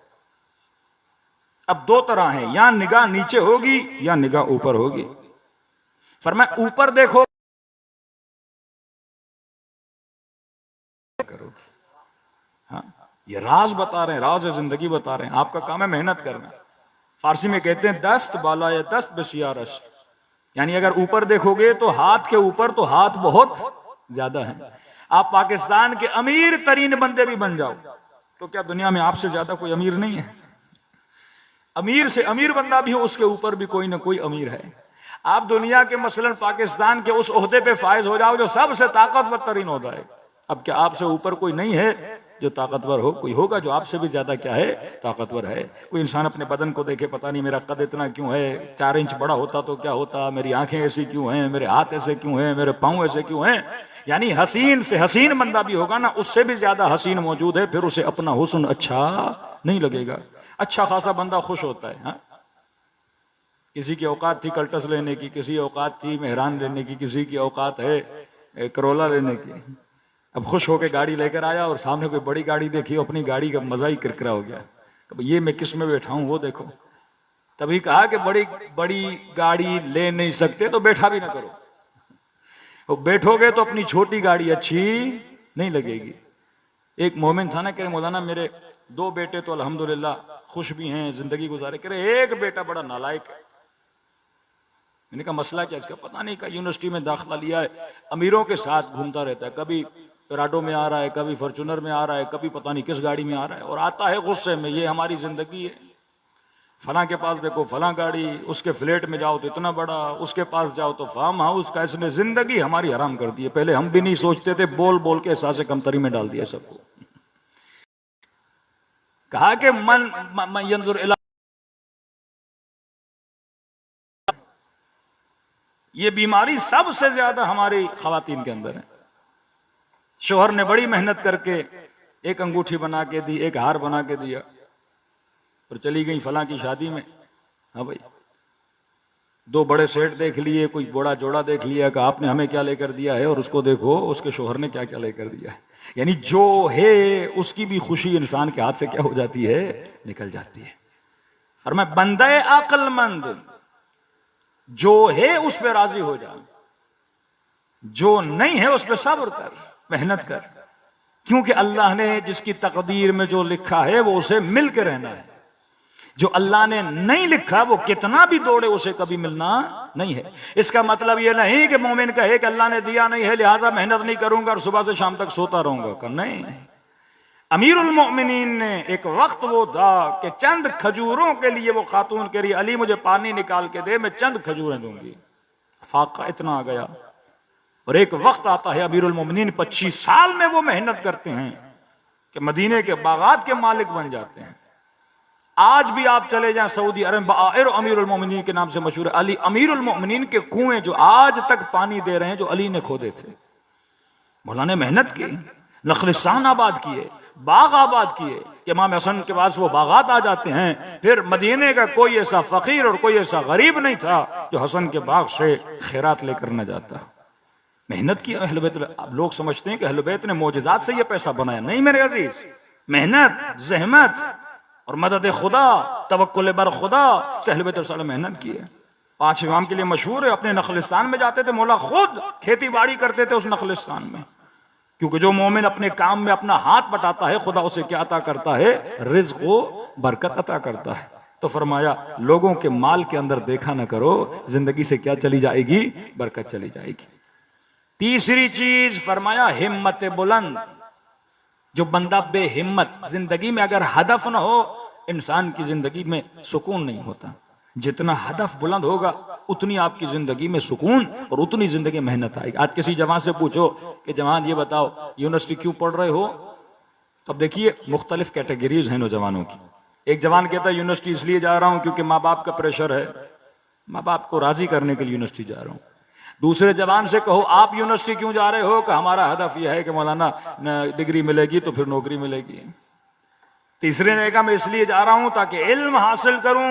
अब दो तरह है, या निगाह नीचे होगी या निगाह ऊपर होगी। फरमाया ऊपर देखो करो। हाँ, ये राज बता रहे हैं, राज है जिंदगी बता रहे हैं। आपका काम है मेहनत करना। फारसी में कहते हैं दस्त बाला या दस्त बसियारस्त, यानी अगर ऊपर देखोगे तो हाथ के ऊपर तो हाथ बहुत ज्यादा है। आप पाकिस्तान के अमीर तरीन बंदे भी बन जाओ तो क्या दुनिया में आपसे ज्यादा कोई अमीर नहीं है? अमीर से अमीर बंदा भी हो, उसके ऊपर भी कोई ना कोई अमीर है। आप दुनिया के मसलन पाकिस्तान के उस ओहदे पे फायज हो जाओ जो सबसे ताकतवर तरीन होता है। अब क्या आपसे ऊपर कोई नहीं है जो ताकतवर हो? कोई होगा जो आपसे भी ज्यादा क्या है? ताकतवर है। कोई इंसान अपने बदन को देखे, पता नहीं मेरा कद इतना क्यों है, 4 इंच बड़ा होता तो क्या होता, मेरी आंखें ऐसी क्यों हैं, मेरे हाथ ऐसे क्यों हैं, मेरे पांव ऐसे क्यों हैं। यानी हसीन से हसीन बंदा भी होगा ना, उससे भी ज्यादा हसीन मौजूद है, फिर उसे अपना हुस्न अच्छा नहीं लगेगा। अच्छा खासा बंदा खुश होता है। हाँ? किसी की औकात थी कल्टस लेने की, किसी औकात थी मेहरान लेने की, किसी की औकात है करोला लेने की। अब खुश होकर गाड़ी लेकर आया और सामने कोई बड़ी गाड़ी देखी, अपनी गाड़ी का मजा ही किरकिरा हो गया। ये मैं किस में बैठा हूं वो देखो। तभी कहा कि बड़ी बड़ी गाड़ी ले नहीं सकते तो बैठा भी ना करो। वो बैठोगे तो अपनी छोटी गाड़ी अच्छी नहीं लगेगी। एक मोमिन था ना, कह मौलाना मेरे 2 बेटे तो अल्हम्दुलिल्लाह खुश भी हैं, जिंदगी गुजारे। कह रहे एक बेटा बड़ा नालायक है। मैंने कहा मसला क्या? इसका पता नहीं, का यूनिवर्सिटी में दाखिला लिया है, अमीरों के साथ घूमता रहता है, कभी पराडो में आ रहा है, कभी फॉर्चूनर में आ रहा है, कभी पता नहीं किस गाड़ी में आ रहा है, और आता है गुस्से में, ये हमारी जिंदगी है। फलां के पास देखो फलां गाड़ी, उसके फ्लैट में जाओ तो इतना बड़ा, उसके पास जाओ तो फार्म हाउस का। इसने जिंदगी हमारी हराम कर दी है। पहले हम भी नहीं सोचते थे, बोल बोल के एहसास कमतरी में डाल दिया सबको। कहा कि मन यंजुर इला, ये बीमारी सबसे ज्यादा हमारी खवातीन के अंदर है। शोहर ने बड़ी मेहनत करके एक अंगूठी बना के दी, एक हार बना के दिया, और चली गई फलां की शादी में। हाँ भाई, 2 बड़े सेट देख लिए, कोई बड़ा जोड़ा देख लिया कि आपने हमें क्या लेकर दिया है, और उसको देखो उसके शोहर ने क्या क्या लेकर दिया है। यानी जो है उसकी भी खुशी इंसान के हाथ से क्या हो जाती है? निकल जाती है। और मैं बंदे अक्लमंद, जो है उस पर राजी हो जा, जो नहीं है उस पर सब्र कर, मेहनत कर, क्योंकि अल्लाह ने जिसकी तकदीर में जो लिखा है वो उसे मिल के रहना है। जो अल्लाह ने नहीं लिखा वो कितना भी दौड़े उसे कभी मिलना नहीं है। इसका मतलब ये नहीं कि मोमिन कहे कि अल्लाह ने दिया नहीं है लिहाजा मेहनत नहीं करूंगा और सुबह से शाम तक सोता रहूंगा। नहीं, अमीरुल मोमिनीन ने एक वक्त वो था कि चंद खजूरों के लिए वो खातून कह रही अली मुझे पानी निकाल के दे, मैं चंद खजूरें दूंगी। फाका इतना आ गया। और एक वक्त आता है अमीरुल मोमिनीन 25 साल में वो मेहनत करते हैं कि मदीने के बागात के मालिक बन जाते हैं। आज भी आप चले जाएं सऊदी अरब, अमीरुल मोमिनीन के नाम से मशहूर है, अली अमीरुल मोमिनीन के कुएं जो आज तक पानी दे रहे हैं, जो अली ने खोदे थे। मौलाना ने मेहनत की, नखलिस्तान आबाद किए, बाग आबाद किए कि इमाम हसन के पास वो बागात आ जाते हैं। फिर मदीने का कोई ऐसा फकीर और कोई ऐसा गरीब नहीं था जो हसन के बाग से खैरात लेकर न जाता। मेहनत की अहले बैत। अब लोग समझते हैं कि अहले बैत ने मोजज़ात से ये पैसा बनाया, नहीं मेरे अजीज, मेहनत, जहमत और मदद खुदा, तवक्कुल बर खुदा से अहले बैत मेहनत की है। 5 इमाम के लिए मशहूर है, अपने नखलिस्तान में जाते थे, मौला खुद खेती बाड़ी करते थे उस नखलिस्तान में, क्योंकि जो मोमिन अपने काम में अपना हाथ बटाता है, खुदा उसे क्या अता करता है? रिज़्क़ को बरकत अता करता है। तो फरमाया लोगों के माल के अंदर देखा ना करो, जिंदगी से क्या चली जाएगी? बरकत चली जाएगी। तीसरी चीज फरमाया हिम्मत बुलंद। जो बंदा बेहिम्मत, जिंदगी में अगर हदफ ना हो, इंसान की जिंदगी में सुकून नहीं होता। जितना हदफ बुलंद होगा उतनी आपकी जिंदगी में सुकून और उतनी जिंदगी मेहनत आएगी। आज किसी जवान से पूछो कि जवान ये बताओ यूनिवर्सिटी क्यों पढ़ रहे हो, तब देखिए मुख्तलिफ कैटेगरीज हैं नौजवानों की। एक जवान कहता है यूनिवर्सिटी इसलिए जा रहा हूं क्योंकि माँ बाप का प्रेशर है, माँ बाप को राजी करने के लिए यूनिवर्सिटी जा रहा हूं। दूसरे जवान से कहो आप यूनिवर्सिटी क्यों जा रहे हो, कि हमारा हदफ यह है कि मौलाना डिग्री मिलेगी तो फिर नौकरी मिलेगी। तीसरे ने कहा मैं इसलिए जा रहा हूं ताकि इल्म हासिल करूं।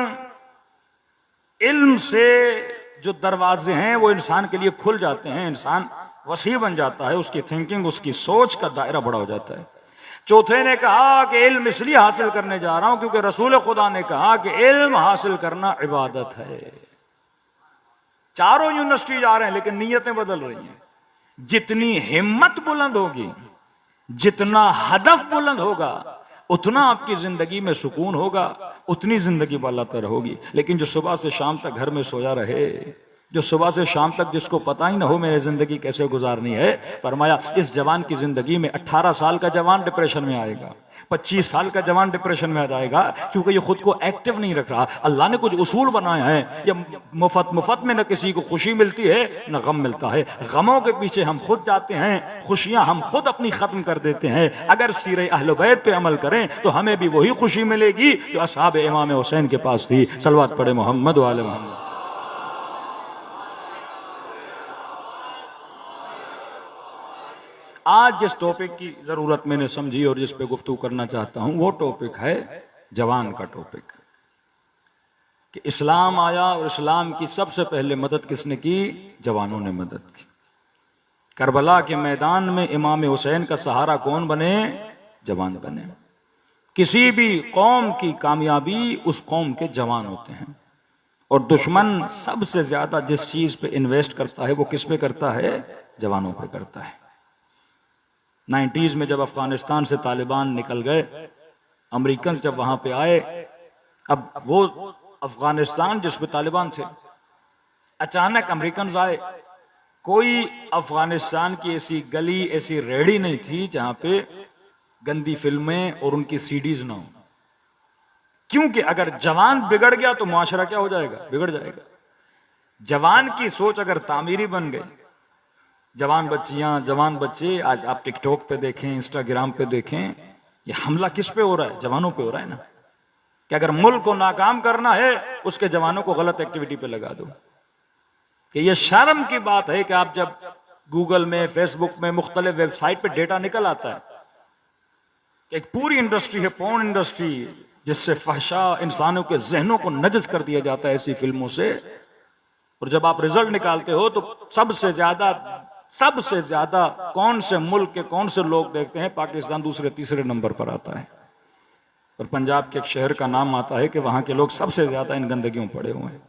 इल्म से जो दरवाजे हैं वो इंसान के लिए खुल जाते हैं, इंसान वसी बन जाता है, उसकी थिंकिंग, उसकी सोच का दायरा बड़ा हो जाता है। चौथे ने कहा कि इल्म इसलिए हासिल करने जा रहा हूं क्योंकि रसूल खुदा ने कहा कि इल्म हासिल करना इबादत है। चारों यूनिवर्सिटी जा रहे हैं लेकिन नीयतें बदल रही हैं। जितनी हिम्मत बुलंद होगी, जितना हदफ बुलंद होगा, उतना आपकी जिंदगी में सुकून होगा, उतनी जिंदगी बालातर होगी। लेकिन जो सुबह से शाम तक घर में सोया रहे, जो सुबह से शाम तक जिसको पता ही ना हो मेरी जिंदगी कैसे गुजारनी है, फरमाया इस जवान की जिंदगी में 18 साल का जवान डिप्रेशन में आएगा, 25 साल का जवान डिप्रेशन में आ जाएगा, क्योंकि ये खुद को एक्टिव नहीं रख रहा। अल्लाह ने कुछ उसूल बनाए हैं, ये मुफ्त में न किसी को खुशी मिलती है न गम मिलता है। गमों के पीछे हम खुद जाते हैं, खुशियां हम खुद अपनी खत्म कर देते हैं। अगर सीरे अहले बैत पे अमल करें तो हमें भी वही खुशी मिलेगी जो असहाब इमाम हुसैन के पास थी। सलवात पढ़े मोहम्मद वाले मोहम्मद। आज जिस टॉपिक की जरूरत मैंने समझी और जिस पे गुफ्तगू करना चाहता हूं वो टॉपिक है जवान का टॉपिक, कि इस्लाम आया और इस्लाम की सबसे पहले मदद किसने की? जवानों ने मदद की। करबला के मैदान में इमाम हुसैन का सहारा कौन बने? जवान बने। किसी भी कौम की कामयाबी उस कौम के जवान होते हैं। और दुश्मन सबसे ज्यादा जिस चीज पे इन्वेस्ट करता है वो किस पे करता है? जवानों पे करता है। 90s में जब अफगानिस्तान से तालिबान निकल गए, अमेरिकन जब वहां पे आए, अब वो अफगानिस्तान जिसमें तालिबान थे, अचानक अमेरिकन आए। कोई अफगानिस्तान की ऐसी गली, ऐसी रेहड़ी नहीं थी जहां पे गंदी फिल्में और उनकी सीडीज ना हो। क्योंकि अगर जवान बिगड़ गया तो मुआशरा क्या हो जाएगा? बिगड़ जाएगा। जवान की सोच अगर तामीरी बन गई, जवान बच्चियां, जवान बच्चे, आज आप टिकटॉक पे देखें, इंस्टाग्राम पे देखें, ये हमला किस पे हो रहा है? जवानों पे हो रहा है ना। कि अगर मुल्क को नाकाम करना है उसके जवानों को गलत एक्टिविटी पे लगा दो। कि ये शर्म की बात है कि आप जब गूगल में, फेसबुक में, मुख्तलिफ वेबसाइट पे डेटा निकल आता है कि एक पूरी इंडस्ट्री है, पोर्न इंडस्ट्री, जिससे फहशा इंसानों के जहनों को नजस कर दिया जाता है ऐसी फिल्मों से। और जब आप रिजल्ट निकालते हो तो सबसे ज्यादा कौन से मुल्क के कौन से लोग देखते हैं? पाकिस्तान दूसरे तीसरे नंबर पर आता है। और पंजाब के एक शहर का नाम आता है कि वहां के लोग सबसे ज्यादा इन गंदगियों पड़े हुए हैं।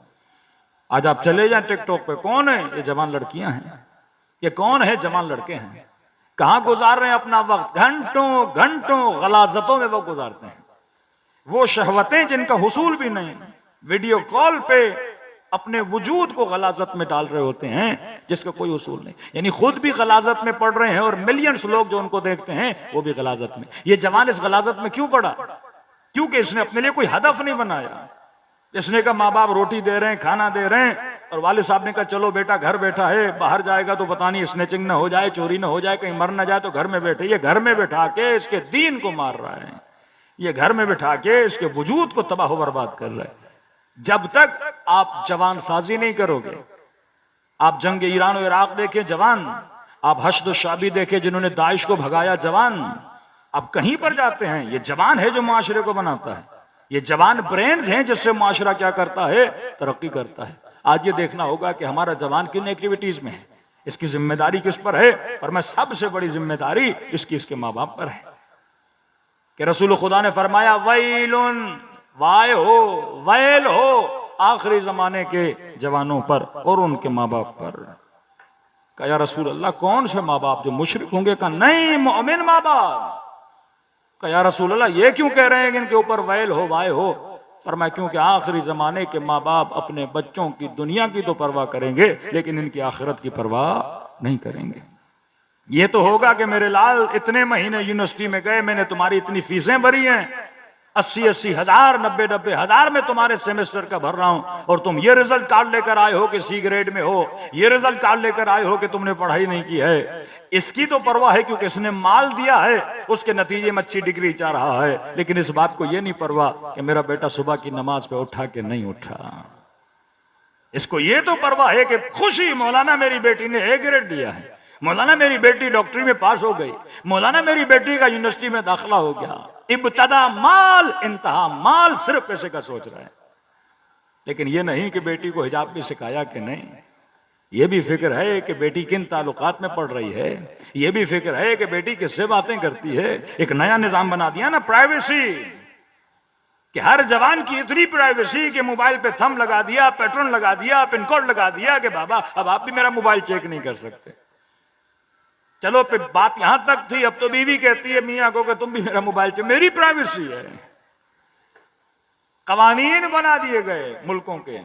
आज आप चले जाएं टिकटॉक पे, कौन है? ये जवान लड़कियां हैं। ये कौन है? जवान लड़के हैं। कहां गुजार रहे हैं अपना वक्त? घंटों घंटों गलाजतों में वो गुजारते हैं। वो शहवतें जिनका हुसूल भी नहीं, वीडियो कॉल पे अपने वजूद को गलाजत में डाल रहे होते हैं जिसका कोई उसूल नहीं। यानी खुद भी गलाजत में पड़ रहे हैं और मिलियंस लोग जो उनको देखते हैं वो भी गलाजत में। ये जवान इस गलाजत में क्यों पड़ा? क्योंकि इसने अपने लिए कोई हदफ नहीं बनाया। इसने कहा माँ बाप रोटी दे रहे हैं, खाना दे रहे हैं, और वालिद साहब ने कहा चलो बेटा घर बैठा है, बाहर जाएगा तो पता नहीं स्नैचिंग ना हो जाए, चोरी ना हो जाए, कहीं मर ना जाए, तो घर में बैठे। ये घर में बैठा के इसके दीन को मार रहा है। ये घर में बिठा के इसके वजूद को तबाह बर्बाद कर रहा है। जब तक आप जवान साजी नहीं करोगे, आप जंग ईरान और इराक देखे जवान, आप हशद शाबी देखे जिन्होंने दाइश को भगाया जवान, आप कहीं पर जाते हैं ये जवान है जो माशरे को बनाता है, ये जवान ब्रेन्स हैं जिससे माशरा क्या करता है, तरक्की करता है। आज ये देखना होगा कि हमारा जवान किन एक्टिविटीज में है, इसकी जिम्मेदारी किस पर है, और मैं सबसे बड़ी जिम्मेदारी इसके माँ बाप पर है कि रसूल खुदा ने फरमाया वैलुन, वाय हो, वैल हो आखिरी जमाने के जवानों पर और उनके माँ बाप पर। कहा या रसूल अल्लाह कौन से माँ बाप, जो मुशरिक होंगे? कहा नहीं, मोमिन माँ बाप। कहा या रसूल अल्लाह ये क्यों कह रहे हैं कि इनके ऊपर वैल हो, वाय हो? फरमाया क्योंकि आखिरी जमाने के माँ बाप अपने बच्चों की दुनिया की तो परवाह करेंगे लेकिन इनकी आखिरत की परवाह नहीं करेंगे। ये तो होगा कि मेरे लाल इतने महीने यूनिवर्सिटी में गए, मैंने तुम्हारी इतनी फीसें भरी हैं, 80-80 हजार, 90-90 हजार में तुम्हारे सेमेस्टर का भर रहा हूं, और तुम ये रिजल्ट कार्ड लेकर आए हो कि सी ग्रेड में हो, ये रिजल्ट कार्ड लेकर आए हो कि तुमने पढ़ाई नहीं की है। इसकी तो परवाह है क्योंकि इसने माल दिया है, उसके नतीजे में अच्छी डिग्री चाह रहा है, लेकिन इस बात को यह नहीं परवाह कि मेरा बेटा सुबह की नमाज पे उठा कि नहीं उठा। इसको ये तो परवाह है कि खुशी, मौलाना मेरी बेटी ने ए ग्रेड दिया है, मौलाना मेरी बेटी डॉक्टरी में पास हो गई, मौलाना मेरी बेटी का यूनिवर्सिटी में दाखिला हो गया। इब्तदा माल, इंतहा माल, सिर्फ पैसे का सोच रहा है। लेकिन ये नहीं कि बेटी को हिजाब भी सिखाया कि नहीं, ये भी फिक्र है कि बेटी किन ताल्लुकात में पढ़ रही है, ये भी फिक्र है कि बेटी किससे बातें करती है। एक नया निजाम बना दिया ना प्राइवेसी, कि हर जवान की इतनी प्राइवेसी कि मोबाइल पे थंब लगा दिया, पैटर्न लगा दिया, पिन कोड लगा दिया कि बाबा अब आप भी मेरा मोबाइल चेक नहीं कर सकते। चलो पे बात यहां तक थी, अब तो बीवी कहती है मियां को कि तुम भी मेरा मोबाइल चेक, मेरी प्राइवेसी है। कवानीन बना दिए गए मुल्कों के।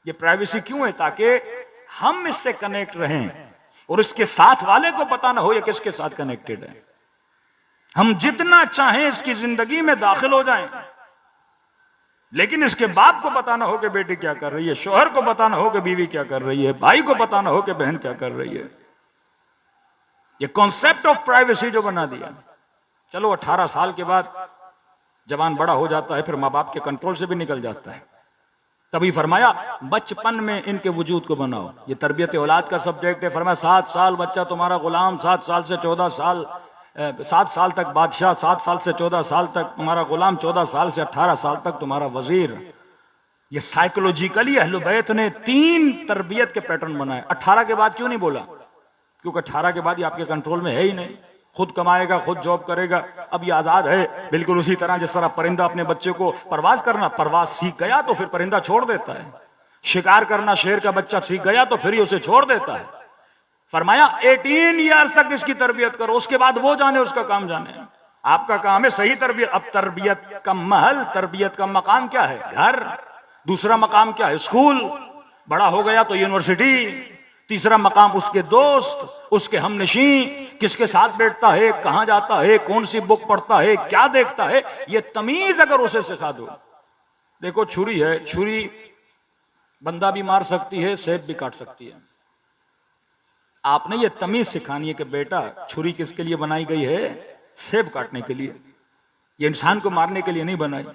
ये प्राइवेसी क्यों है? ताकि हम इससे कनेक्ट रहें और इसके साथ वाले को पता ना हो ये किसके साथ कनेक्टेड है। हम जितना चाहें इसकी जिंदगी में दाखिल हो जाएं, लेकिन इसके बाप को पता ना हो कि बेटी क्या कर रही है, शोहर को पता ना हो कि बीवी क्या कर रही है, भाई को पता ना हो कि बहन क्या कर रही है। ये कॉन्सेप्ट ऑफ प्राइवेसी जो बना दिया। चलो 18 साल के बाद जवान बड़ा हो जाता है, फिर माँ बाप के कंट्रोल से भी निकल जाता है। तभी फरमाया बचपन में इनके वजूद को बनाओ। ये तरबियत औलाद का सब्जेक्ट है। फरमाया 7 साल बच्चा तुम्हारा गुलाम, 7 साल से 14 साल, 7 साल तक बादशाह, 7 साल से 14 साल तक तुम्हारा गुलाम, 14 साल से 18 साल तक तुम्हारा वजीर। ये साइकोलॉजिकली अहले बैत ने 3 तरबियत के पैटर्न बनाए। 18 के बाद क्यों नहीं बोला? क्योंकि 18 के बाद ये आपके कंट्रोल में है ही नहीं, खुद कमाएगा, खुद जॉब करेगा। अब ये आजाद है, बिल्कुल उसी तरह जिस तरह परिंदा अपने बच्चे को परवाज करना, परवाज सीख गया तो फिर परिंदा छोड़ देता है। शिकार करना शेर का बच्चा सीख गया तो फिर ही उसे छोड़ देता है। फरमाया 18 ईयर्स तक इसकी तरबियत करो, उसके बाद वो जाने, उसका काम जाने। आपका काम है सही तरबियत। अब तरबियत का महल, तरबियत का मकाम क्या है? घर। दूसरा मकाम क्या है? स्कूल। बड़ा हो गया तो यूनिवर्सिटी। तीसरा मकाम उसके दोस्त, उसके हमनशी, किसके साथ बैठता है, कहां जाता है, कौन सी बुक पढ़ता है, क्या देखता है, ये तमीज अगर उसे सिखा दो। देखो छुरी है, छुरी बंदा भी मार सकती है, सेब भी काट सकती है। आपने ये तमीज सिखानी है कि बेटा छुरी किसके लिए बनाई गई है? सेब काटने के लिए। ये इंसान को मारने के लिए नहीं बनाई।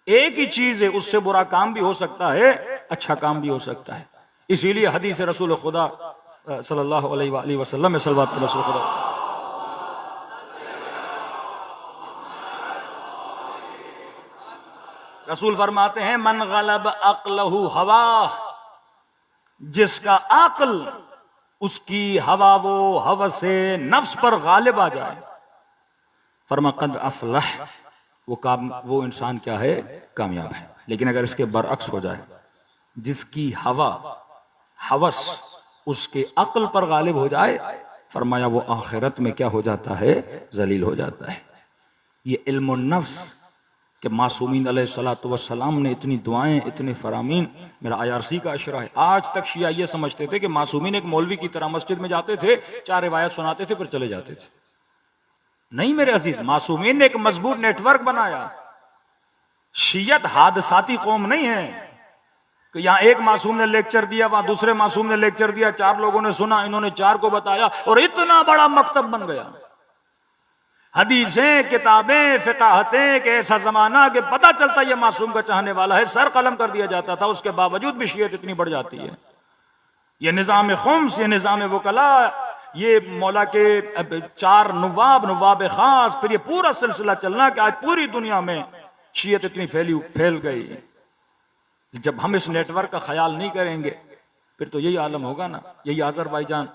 एक ही चीज है, उससे बुरा काम भी हो सकता है, अच्छा काम भी हो सकता है। इसीलिए हदीस रसूल खुदा सल्लल्लाहु अलैहि वसल्लम में सल्लल्लाहु अलैहि वसल्लम रसूल फरमाते हैं मन गलब अक्लहु हवा, जिसका अक्ल उसकी हवा वो हवसे नफ्स पर गालिब आ जाए, फरमा कद अफलह, वो इंसान क्या है? कामयाब है। लेकिन अगर इसके बरअक्स हो जाए, जिसकी हवा हवस उसके अक्ल पर गालिब हो जाए, फरमाया वो आखिरत में क्या हो जाता है? जलील हो जाता है। ये इल्मुन नफ्स कि मासूमीन अलैहिस्सलातु वस्सलाम ने इतनी दुआएं, इतने फरामीन, मेरा IRC का अशरा है। आज तक शिया ये समझते थे कि मासूमीन एक मौलवी की तरह मस्जिद में जाते थे, 4 रिवायत सुनाते थे, फिर चले जाते थे। नहीं मेरे अजीज, मासूमीन ने एक मजबूत नेटवर्क बनाया। शियत हादसाती कौम नहीं है कि यहां एक मासूम ने लेक्चर दिया, वहां दूसरे मासूम ने लेक्चर दिया, 4 लोगों ने सुना, इन्होंने 4 को बताया और इतना बड़ा मकतब बन गया। हदीसें, किताबें, फिकाहतें कि ऐसा जमाना कि पता चलता ये मासूम का चाहने वाला है, सर कलम कर दिया जाता था, उसके बावजूद भी शियत इतनी बढ़ जाती है। ये निज़ाम खुम्स, ये निज़ाम वकला, ये मौला के 4 नवाब खास, फिर ये पूरा सिलसिला चलना कि आज पूरी दुनिया में शियत इतनी फैल गई। जब हम इस नेटवर्क का ख्याल नहीं करेंगे फिर तो यही आलम होगा ना। यही अजरबैजान,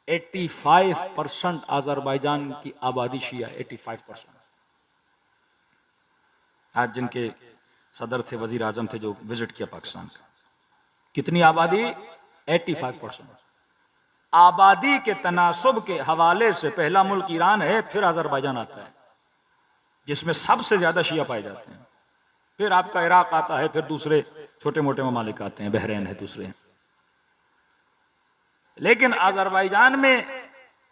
85% अजरबैजान की आबादी शिया, 85%। आज जिनके सदर थे, वजीर आजम थे, जो विजिट किया पाकिस्तान का, कितनी आबादी? 85%। आबादी के तनासुब के हवाले से पहला मुल्क ईरान है, फिर अजरबैजान आता है जिसमें सबसे ज्यादा शिया पाए जाते हैं, फिर आपका इराक आता है, फिर दूसरे छोटे मोटे ममालिक आते हैं, बहरीन है दूसरे हैं। लेकिन अजरबैजान में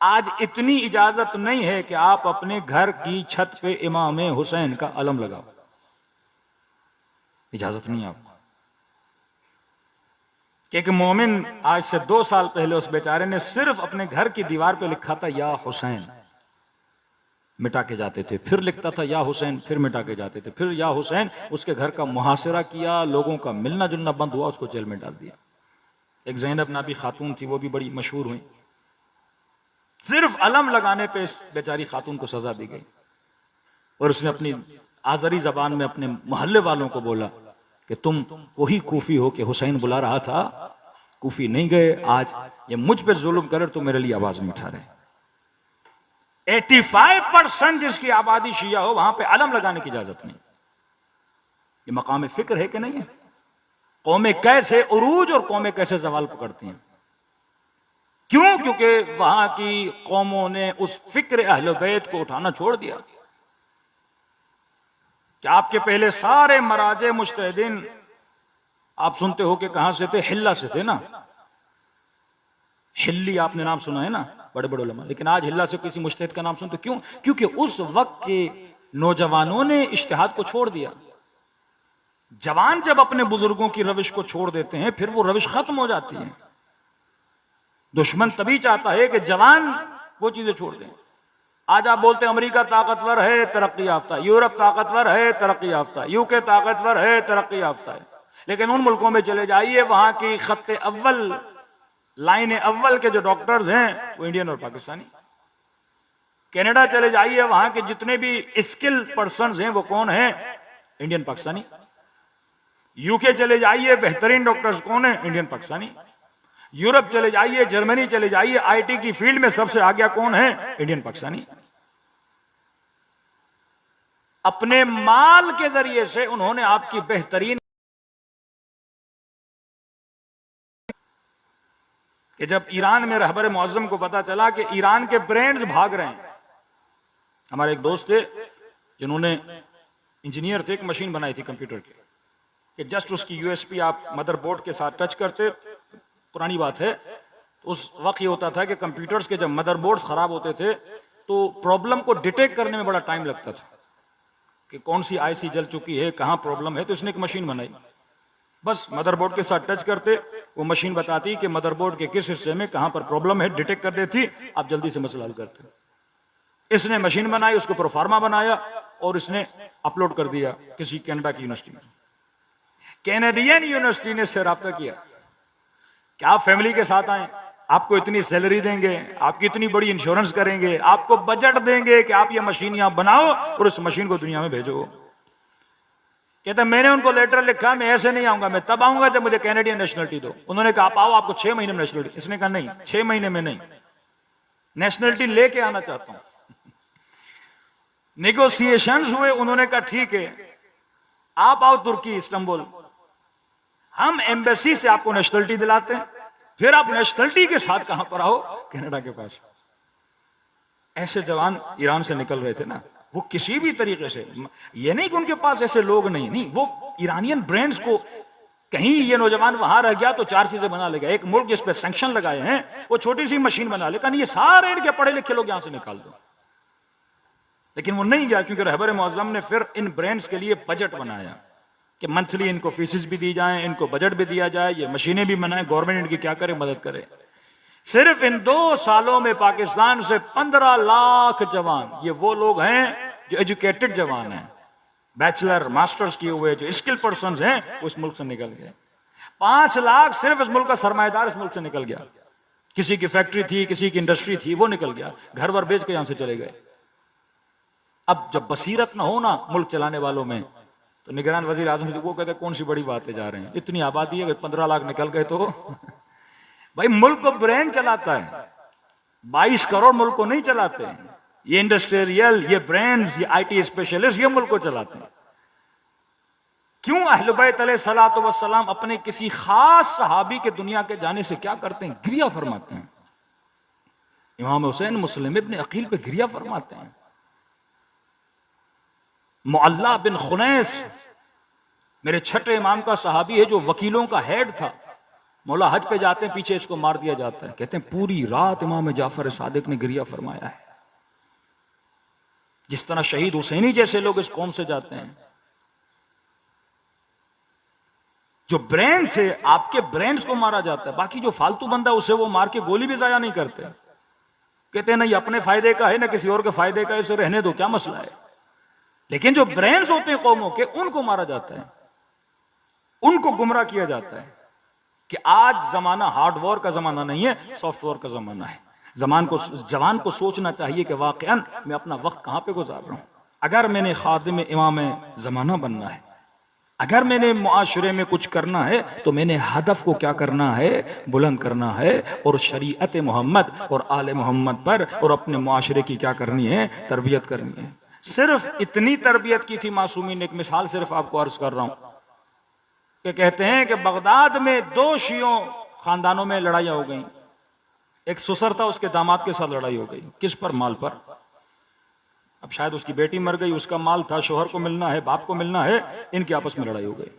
आज इतनी इजाजत नहीं है कि आप अपने घर की छत पे इमाम हुसैन का अलम लगाओ, इजाजत नहीं है आपको। क्योंकि मोमिन आज से 2 साल पहले उस बेचारे ने सिर्फ अपने घर की दीवार पे लिखा था या हुसैन, मिटा के जाते थे, फिर लिखता था या हुसैन, फिर मिटा के जाते थे, फिर या हुसैन। उसके घर का मुहासिरा किया, लोगों का मिलना जुलना बंद हुआ, उसको जेल में डाल दिया। एक ज़ैनब नाबी खातून थी, वो भी बड़ी मशहूर हुई, सिर्फ अलम लगाने पे इस बेचारी खातून को सजा दी गई। और उसने अपनी आजरी जबान में अपने मोहल्ले वालों को बोला कि तुम वही कूफी हो कि हुसैन बुला रहा था, कूफी नहीं गए, आज ये मुझ पे जुल्म करे तो मेरे लिए आवाज नहीं उठा रहे। 85% जिसकी आबादी शिया हो, वहां पे अलम लगाने की इजाजत नहीं। ये मकाम फिक्र है कि नहीं है? कौमें कैसे उरूज और कौमें कैसे जवाल पकड़ती हैं। क्यों? क्योंकि वहां की कौमों ने उस फिक्र अहले बैत को उठाना छोड़ दिया। कि आपके पहले सारे मराजे मुज्तहिदीन आप सुनते हो कि कहां से थे? हिल्ला से थे ना। हिल्ली आपने नाम सुना है ना, बड़े बड़े उलमा। लेकिन आज हिल्ला से किसी मुज्तहिद का नाम सुनते क्यों? क्योंकि उस वक्त के नौजवानों ने इज्तिहाद को छोड़ दिया। जवान जब अपने बुजुर्गों की रविश को छोड़ देते हैं, फिर वो रविश खत्म हो जाती है। दुश्मन तभी चाहता है कि जवान वो चीजें छोड़ दें। आज आप बोलते हैं अमेरिका ताकतवर है, तरक्की याफ्ता, यूरोप ताकतवर है, तरक्की याफ्ता, यूके ताकतवर है, तरक्की याफ्ता है। लेकिन उन मुल्कों में चले जाइए, वहां की खत्ते अव्वल, लाइन अव्वल के जो डॉक्टर्स हैं वो इंडियन और पाकिस्तानी। कनाडा चले जाइए, वहां के जितने भी स्किल पर्सन्स हैं वो कौन है? इंडियन पाकिस्तानी। यूके चले जाइए, बेहतरीन डॉक्टर्स कौन है? इंडियन पाकिस्तानी। यूरोप चले जाइए, जर्मनी चले जाइए, आईटी की फील्ड में सबसे आगे कौन है? इंडियन पाकिस्तानी। अपने माल के जरिए से उन्होंने आपकी बेहतरीन, कि जब ईरान में रहबर मुअज्जम को पता चला कि ईरान के ब्रेन्स भाग रहे हैं। हमारे एक दोस्त थे जिन्होंने इंजीनियर थे, एक मशीन बनाई थी कंप्यूटर की, कि जस्ट उसकी यूएसबी आप मदरबोर्ड के साथ टच करते, पुरानी बात है, तो उस वक्त ये होता था कि कंप्यूटर्स के जब मदरबोर्ड्स खराब होते थे तो प्रॉब्लम को डिटेक्ट करने में बड़ा टाइम लगता था कि कौन सी आईसी जल चुकी है, कहां प्रॉब्लम है। तो इसने एक मशीन बनाई, बस मदरबोर्ड के साथ टच करते वो मशीन बताती कि मदरबोर्ड के किस हिस्से में कहां पर प्रॉब्लम है, डिटेक्ट कर देती, आप जल्दी से मसला हल करते। इसने मशीन बनाई, उसको प्रोफार्मा बनाया और इसने अपलोड कर दिया किसी कनाडा की यूनिवर्सिटी में। कैनेडियन यूनिवर्सिटी ने इससे रब्ता किया कि आप फैमिली के साथ आए, आपको इतनी सैलरी देंगे, आपकी इतनी बड़ी इंश्योरेंस करेंगे, आपको बजट देंगे कि आप ये मशीन यहां बनाओ और इस मशीन को दुनिया में भेजो। कहते मैंने उनको लेटर लिखा, मैं ऐसे नहीं आऊंगा, मैं तब आऊंगा जब मुझे कैनेडियन नेशनलिटी दो। उन्होंने कहा आप आओ, आपको 6 महीने में नेशनलिटी। इसने कहा नहीं, 6 महीने में नहीं, नेशनलिटी लेके आना चाहता हूं। नेगोशिएशंस हुए, उन्होंने कहा ठीक है आप आओ तुर्की, इस्तांबुल, हम एम्बेसी से आपको नेशनलिटी दिलाते हैं, फिर आप नेशनलिटी के साथ कहां पर आओ? कनाडा के पास। ऐसे जवान ईरान से निकल रहे थे ना, वो किसी भी तरीके से, ये नहीं कि उनके पास ऐसे लोग नहीं, वो ईरानियन ब्रांड्स को, कहीं ये नौजवान वहां रह गया तो 4 चीजें बना लेगा। एक मुल्क जिस पे सैंक्शन लगाए हैं वो छोटी सी मशीन बना लेगा, नहीं ये सारे इनके पढ़े लिखे लोग यहां से निकाल दो। लेकिन वो नहीं गया, क्योंकि रहबर मुअज्जम ने फिर इन ब्रांड्स के लिए बजट बनाया कि मंथली इनको फीसिस भी दी जाए, इनको बजट भी दिया जाए, ये मशीनें भी बनाए, गवर्नमेंट इनकी क्या करे, मदद करे। सिर्फ इन 2 सालों में पाकिस्तान से 15 लाख जवान, ये वो लोग हैं जो एजुकेटेड जवान हैं, बैचलर मास्टर्स किए हुए जो स्किल पर्सन हैं, वो इस मुल्क से निकल गए। 5 लाख सिर्फ इस मुल्क का सरमाएदार इस मुल्क से निकल गया। किसी की फैक्ट्री थी, किसी की इंडस्ट्री थी, वो निकल गया, घर वर बेच के यहां से चले गए। अब जब बसीरत ना हो ना मुल्क चलाने वालों में, तो निगरान वजीर आजम वो कहते कौन सी बड़ी बातें जा रहे हैं, इतनी आबादी है, 15 लाख निकल गए तो भाई मुल्क को ब्रेन चलाता है, 22 करोड़ मुल्क को नहीं चलाते हैं। ये इंडस्ट्रियल, ये ब्रेन्स, ये IT स्पेशलिस्ट, ये मुल्क को चलाते हैं। क्यों अहले बैत अलैहिस्सलातु वस्सलाम अपने किसी खास सहाबी के दुनिया के जाने से क्या करते हैं? गिरिया फरमाते हैं। इमाम हुसैन मुस्लिम इब्न अकील पे गिरिया फरमाते हैं। मुअल्ला बिन खुनैस मेरे छठे इमाम का सहाबी है, जो वकीलों का हेड था। मौला हज पे जाते हैं, पीछे इसको मार दिया जाता है। कहते हैं पूरी रात इमाम जाफर सादिक ने गिरिया फरमाया है। जिस तरह शहीद हुसैनी जैसे लोग इस कौम से जाते हैं, जो ब्रेन थे, आपके ब्रेन्स को मारा जाता है। बाकी जो फालतू बंदा उसे वो मार के गोली भी जाया नहीं करते। कहते हैं नहीं अपने फायदे का है ना किसी और के फायदे का है, इसे रहने दो, क्या मसला है। लेकिन जो ब्रेन्स होते हैं कौमों के, उनको मारा जाता है, उनको गुमराह किया जाता है कि आज जमाना हार्ड वॉर का जमाना नहीं है, सॉफ्ट वॉर का जमाना है। जवान को सोचना चाहिए कि वाकईन मैं अपना वक्त कहां पे गुजार रहा हूं। अगर मैंने खादिम इमाम जमाना बनना है, अगर मैंने मुआशरे में कुछ करना है, तो मैंने हदफ को क्या करना है, बुलंद करना है, और शरीयत मोहम्मद और आले मोहम्मद पर और अपने मुआशरे की क्या करनी है, तरबियत करनी है। सिर्फ इतनी तरबियत की थी मासूमीन। एक मिसाल सिर्फ आपको अर्ज कर रहा हूं कि कहते हैं कि बगदाद में 2 शियों खानदानों में लड़ाइयां हो गई। एक सुसर था, उसके दामाद के साथ लड़ाई हो गई। किस पर? माल पर। अब शायद उसकी बेटी मर गई, उसका माल था, शोहर को मिलना है, बाप को मिलना है, इनकी आपस में लड़ाई हो गई।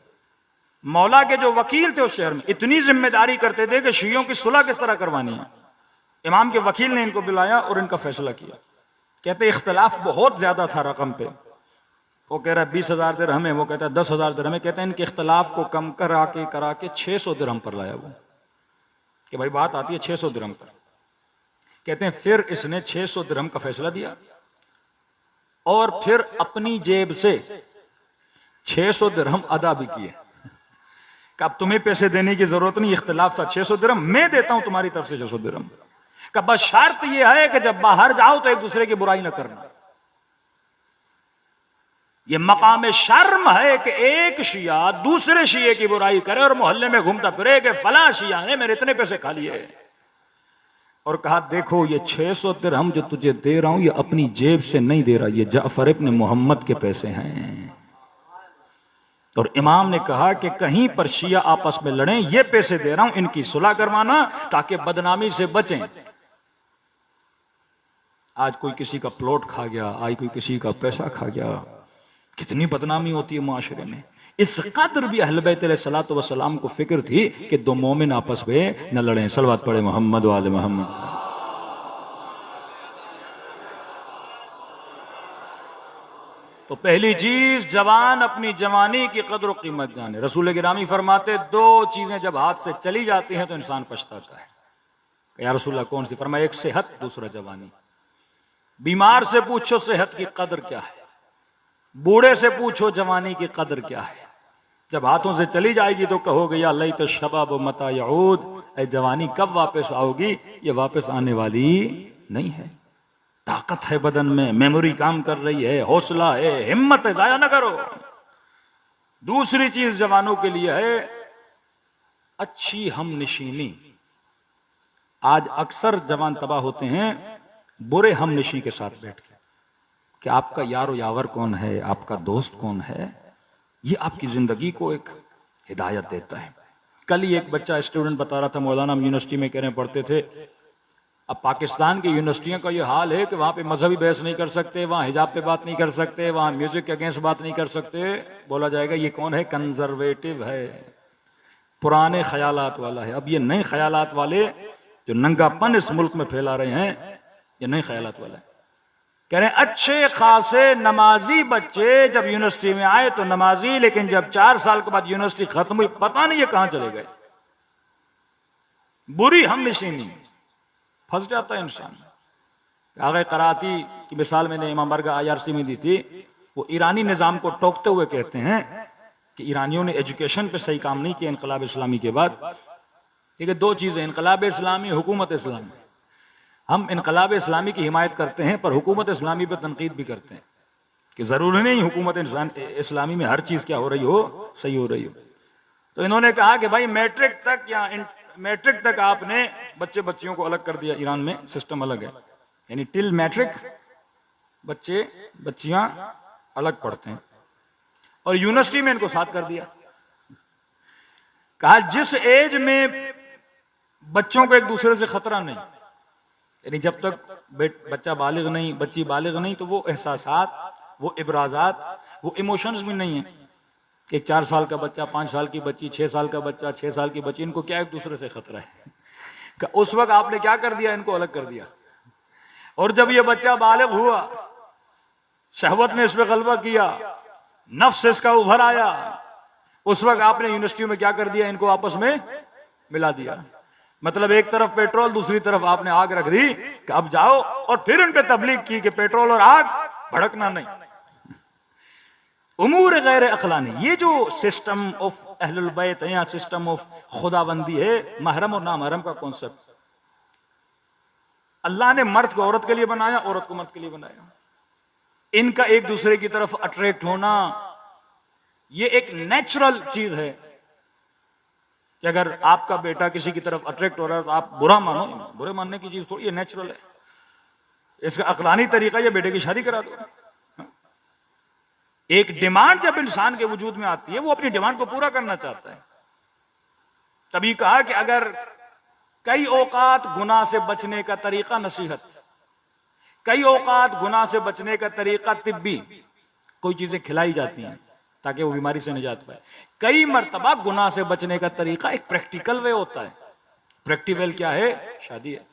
मौला के जो वकील थे उस शहर में इतनी जिम्मेदारी करते थे कि शियों की सुलह किस तरह करवानी है। इमाम के वकील ने इनको बुलाया और इनका फैसला किया। कहते इख्तलाफ बहुत ज्यादा था रकम पे। वो कह रहा है 20,000 दिरहम है, वो कहता है 10,000 दिरहम है। कहते हैं इनके इख्तलाफ को कम करा के 600 दिरहम पर लाया वो, कि भाई बात आती है 600 दिरहम पर। कहते हैं फिर इसने 600 दिरहम का फैसला दिया और फिर अपनी जेब से 600 दिरहम अदा भी किए। कि अब तुम्हें पैसे देने की जरूरत नहीं, इख्तलाफ था 600 दिरहम, मैं देता हूं तुम्हारी तरफ से 600 दिरहम। का बस शर्त यह है कि जब बाहर जाओ तो एक दूसरे की बुराई ना करना। यह मकाम शर्म है कि एक शिया दूसरे शिये की बुराई करे और मोहल्ले में घूमता फिरे कि फला शिया ने मेरे इतने पैसे खा लिए। और कहा देखो ये 600 दिरहम जो तुझे दे रहा हूं, ये अपनी जेब से नहीं दे रहा, ये जाफर इब्न मोहम्मद के पैसे हैं। और इमाम ने कहा कि कहीं पर शिया आपस में लड़ें, ये पैसे दे रहा हूं, इनकी सुलह करवाना ताकि बदनामी से बचें। आज कोई किसी का प्लॉट खा गया, आज कोई किसी का पैसा खा गया, कितनी बदनामी होती है माशरे में। इस कदर भी अहले बैत अलैहिस्सलातु वस्सलाम को फिक्र थी कि 2 मोमिन आपस में न लड़ें। सलवात पढ़े मोहम्मद वाले मोहम्मद। तो पहली चीज, जवान अपनी जवानी की कदर और कीमत जाने। रसूल गिरामी फरमाते 2 चीजें जब हाथ से चली जाती हैं तो इंसान पछताता है। या रसूलल्लाह कौन सी? फरमाया एक सेहत, दूसरा जवानी। बीमार से पूछो सेहत की कदर क्या है, बूढ़े से पूछो जवानी की कदर क्या है। जब हाथों से चली जाएगी तो कहोगे या लैत शबाब मता यऊद, ऐ जवानी कब वापस आओगी, ये वापस आने वाली नहीं है। ताकत है बदन में, मेमोरी काम कर रही है, हौसला है, हिम्मत है, जाया ना करो। दूसरी चीज जवानों के लिए है अच्छी हमनशीनी। आज अक्सर जवान तबाह होते हैं बुरे हमनशी के साथ बैठ के, कि आपका यारो यावर कौन है, आपका दोस्त कौन है, ये आपकी जिंदगी को एक हिदायत देता है। कल ही एक बच्चा स्टूडेंट बता रहा था, मौलाना हम यूनिवर्सिटी में कह रहे पढ़ते थे, अब पाकिस्तान की यूनिवर्सिटियों का ये हाल है कि वहां पे मजहबी बहस नहीं कर सकते, वहां हिजाब पे बात नहीं कर सकते, वहां म्यूजिक के अगेंस्ट बात नहीं कर सकते। बोला जाएगा ये कौन है, कंजर्वेटिव है, पुराने ख्यालात वाला है। अब ये नए ख्यालात वाले जो नंगापन इस मुल्क में फैला रहे हैं, ये नए ख्यालात वाला है। कह रहे हैं अच्छे खासे नमाजी बच्चे जब यूनिवर्सिटी में आए तो नमाजी, लेकिन जब 4 साल के बाद यूनिवर्सिटी खत्म हुई पता नहीं ये कहां चले गए। बुरी हमनशीनी, फंस जाता है इंसान। आगे कराती की मिसाल मैंने इमाम बारगाह IRC में दी थी। वो ईरानी निज़ाम को टोकते हुए कहते हैं कि ईरानियों ने एजुकेशन पे सही काम नहीं किया इनकलाब इस्लामी के बाद। ठीक है, दो चीज़ें, इनकलाब इस्लामी, हुकूमत इस्लामी। हम इनकलाब इस्लामी की हिमायत करते हैं पर हुकूमत इस्लामी पर तनकीद भी करते हैं कि ज़रूरी नहीं हुकूमत इस्लामी में हर चीज़ क्या हो रही हो, सही हो रही हो। तो इन्होंने कहा कि भाई मैट्रिक तक आपने बच्चे बच्चियों को अलग कर दिया। ईरान में सिस्टम अलग है, यानी टिल मैट्रिक बच्चे बच्चियां अलग पढ़ते हैं और यूनिवर्सिटी में इनको साथ कर दिया। कहा जिस एज में बच्चों को एक दूसरे से खतरा नहीं, यानी जब तक बच्चा बालिग नहीं, बच्ची बालिग नहीं, तो वो एहसासात, वो इबराजात, वो इमोशंस भी नहीं है। एक 4 साल का बच्चा, 5 साल की बच्ची, 6 साल का बच्चा, 6 साल की बच्ची, इनको क्या एक दूसरे से खतरा है। उस वक्त आपने क्या कर दिया, इनको अलग कर दिया। और जब ये बच्चा बालिग हुआ, शहवत ने इस पे गलबा किया, नफ्स इसका उभर आया, उस वक्त आपने यूनिवर्सिटी में क्या कर दिया, इनको आपस में मिला दिया। मतलब एक तरफ पेट्रोल, दूसरी तरफ आपने आग रख दी कि अब जाओ, और फिर इन पे तबलीग की कि पेट्रोल और आग भड़कना नहीं। उमूर गैर अखलानी, ये जो सिस्टम ऑफ अहलुल बैत है या सिस्टम ऑफ खुदाबंदी है, महरम और नामहरम का कॉन्सेप्ट, अल्लाह ने मर्द को औरत के लिए बनाया, औरत को मर्द के लिए बनाया। इनका एक दूसरे की तरफ अट्रैक्ट होना ये एक नेचुरल चीज है कि अगर आपका बेटा किसी की तरफ अट्रैक्ट हो रहा है तो आप बुरा मानो, बुरे मानने की चीज थोड़ी, ये नेचुरल है। इसका अकलानी तरीका ये बेटे की शादी करा दो। एक डिमांड जब इंसान के वजूद में आती है, वो अपनी डिमांड को पूरा करना चाहता है। तभी कहा कि अगर कई औकात गुनाह से बचने का तरीका नसीहत, कई औकात गुनाह से बचने का तरीका तिब्बी, कोई चीजें खिलाई जाती हैं ताकि वो बीमारी से निजात पाए। कई मर्तबा गुनाह से बचने का तरीका एक प्रैक्टिकल वे होता है। प्रैक्टिकल क्या है? शादी है।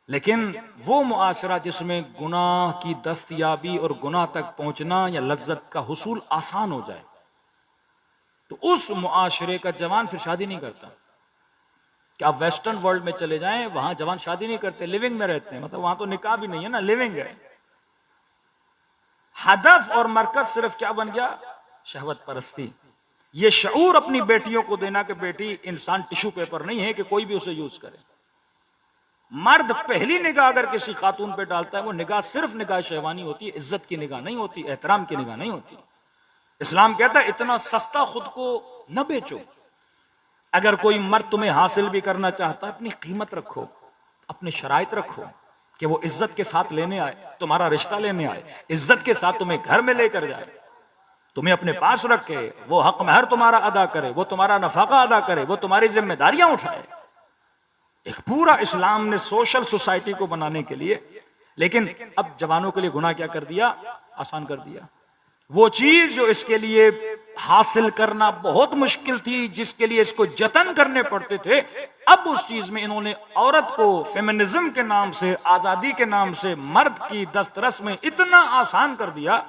लेकिन वो मुआशरा जिसमें गुनाह की दस्तयाबी और गुनाह तक पहुंचना या लज्जत का हुसूल आसान हो जाए, तो उस मुआशरे का जवान फिर शादी नहीं करता। कि आप वेस्टर्न वर्ल्ड में चले जाएं, वहां जवान शादी नहीं करते, लिविंग में रहते हैं। मतलब वहां तो निकाह भी नहीं है ना, लिविंग है। हदफ और मरकज सिर्फ क्या बन गया? शहवत परस्ती। ये शऊर अपनी बेटियों को देना कि बेटी इंसान टिश्यू पेपर नहीं है कि कोई भी उसे यूज करे। मर्द पहली निगाह अगर किसी खातून पे डालता है, वो निगाह सिर्फ निगाह शहवानी होती है, इज्जत की निगाह नहीं होती, एहतराम की निगाह नहीं होती। इस्लाम कहता है इतना सस्ता खुद को न बेचो। अगर कोई मर्द तुम्हें हासिल भी करना चाहता है, अपनी कीमत रखो, अपनी शराइत रखो कि वो इज्जत के साथ लेने आए, तुम्हारा रिश्ता लेने आए, इज्जत के साथ तुम्हें घर में लेकर जाए, तुम्हें अपने पास रखे, वो हक महर तुम्हारा अदा करे, वो तुम्हारा नफाका अदा करे, वो तुम्हारी जिम्मेदारियां उठाए। एक पूरा इस्लाम ने सोशल सोसाइटी को बनाने के लिए। लेकिन अब जवानों के लिए गुनाह क्या कर दिया? आसान कर दिया। वो चीज जो इसके लिए हासिल करना बहुत मुश्किल थी, जिसके लिए इसको जतन करने पड़ते थे, अब उस चीज में इन्होंने औरत को फेमिनिज्म के नाम से, आजादी के नाम से मर्द की दस्तरस में इतना आसान कर दिया।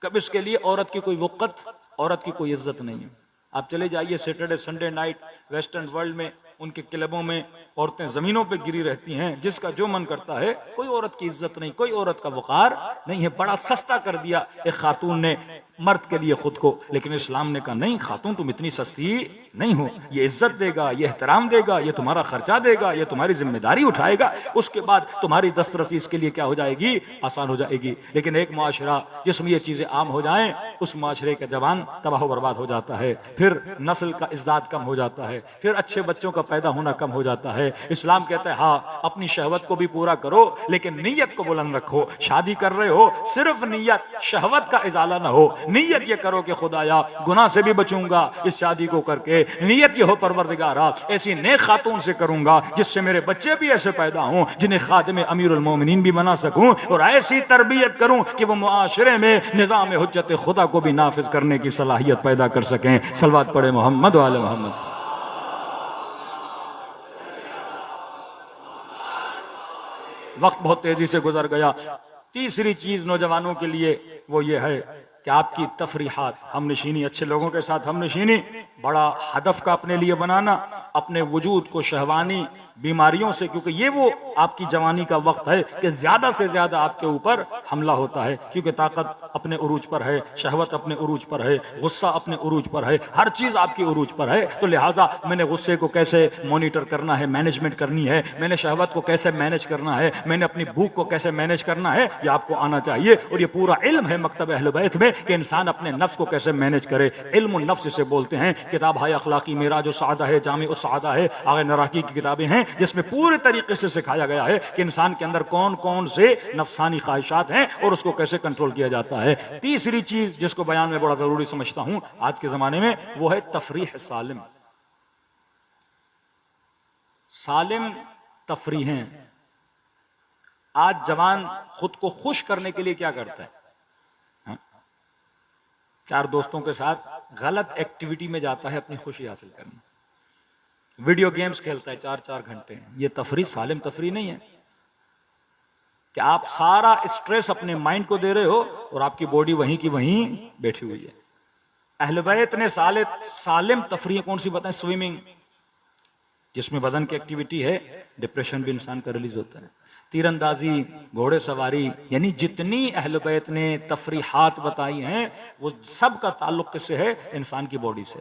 कब इसके लिए औरत की कोई वक़्त, औरत की कोई इज्जत नहीं है। आप चले जाइए Saturday Sunday night western world में, उनके क्लबों में औरतें जमीनों पे गिरी रहती हैं, जिसका जो मन करता है। कोई औरत की इज्जत नहीं, कोई औरत का वक़ार नहीं है। बड़ा सस्ता कर दिया एक खातून ने मर्द के लिए खुद को। लेकिन इस्लाम ने कहा नहीं, खातून तुम इतनी सस्ती नहीं हो, ये इज्जत देगा, ये एहतराम देगा, ये तुम्हारा खर्चा देगा, ये तुम्हारी जिम्मेदारी उठाएगा, उसके बाद तुम्हारी दस्तरसी इसके लिए क्या हो जाएगी? आसान हो जाएगी। लेकिन एक माशरा जिसमें ये चीजें आम हो जाएं, उस माशरे का जवान तबाह बर्बाद हो जाता है, फिर नस्ल का इज़्दाद कम हो जाता है, फिर अच्छे बच्चों का पैदा होना कम हो जाता है। इस्लाम कहता है हाँ, अपनी शहवत को भी पूरा करो, लेकिन नीयत को बुलंद रखो। शादी कर रहे हो, सिर्फ नीयत शहवत का इजाला ना हो। नीयत ये करो कि खुदाया गुनाह से भी बचूंगा इस शादी को करके। नीयत ये हो परवरदिगारा ऐसी नेक खातून से करूंगा जिससे मेरे बच्चे भी ऐसे पैदा हों जिन्हें खादिम अमीरुल मोमिनीन भी बना सकूं, और ऐसी तरबियत करूं कि वो मुआशरे में निज़ाम हुज्जत खुदा को भी नाफिज करने की सलाहियत पैदा कर सकें। सलवात पढ़े मोहम्मद वाले मोहम्मद। वक्त बहुत तेजी से गुजर गया। तीसरी चीज नौजवानों के लिए वो ये है कि आपकी तफरीहात, हमनशीनी, अच्छे लोगों के साथ हमनशीनी, बड़ा हदफ का अपने लिए बनाना, अपने वजूद को शहवानी बीमारियों से, क्योंकि ये वो आपकी जवानी का वक्त है कि ज्यादा से ज्यादा आपके ऊपर हमला होता है, क्योंकि ताकत अपने उरूज पर है, शहवत अपने उरूज पर है, गुस्सा अपने उरूज पर है, हर चीज आपकी उरूज पर है। तो लिहाजा मैंने गुस्से को कैसे मॉनिटर करना है, मैनेजमेंट करनी है, मैंने शहवत को कैसे मैनेज करना है, मैंने अपनी भूख को कैसे मैनेज करना है, ये आपको आना चाहिए। और ये पूरा इल्म है मकतब अहले बैत में कि इंसान अपने नफ्स को कैसे मैनेज करे। इल्म नफ्स से बोलते हैं। किताब है अखलाकी मेराज जो सादा है, जामे उस सादा है, आगे नराकी की किताबें हैं जिसमें पूरे तरीके से सिखाया गया है कि इंसान के अंदर कौन कौन से नफसानी ख्वाहिशात हैं और उसको कैसे कंट्रोल किया जाता है। तीसरी चीज जिसको बयान में बड़ा जरूरी समझता हूं आज के जमाने में, वो है तफरीह सालिम। सालिम तफरीहें। आज जवान खुद को खुश करने के लिए क्या करता है? हाँ? चार दोस्तों के साथ गलत एक्टिविटी में जाता है अपनी खुशी हासिल करने, वीडियो गेम्स खेलता है 4-4 घंटे। ये तफरी सालिम तफरी नहीं है कि आप सारा स्ट्रेस अपने माइंड को दे रहे हो और आपकी बॉडी वहीं की वहीं बैठी हुई है। अहले बैत ने सालिम तफरी कौन सी बताएं? स्विमिंग, जिसमें बदन की एक्टिविटी है, डिप्रेशन भी इंसान का रिलीज होता है। तीरंदाजी, घोड़े सवारी, यानी जितनी अहले बैत ने तफरीहात बताई हैं वो सब का ताल्लुक किससे है? इंसान की बॉडी से।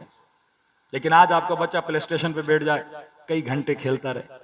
लेकिन आज आपका बच्चा प्ले स्टेशन पे बैठ जाए, कई घंटे खेलता रहे,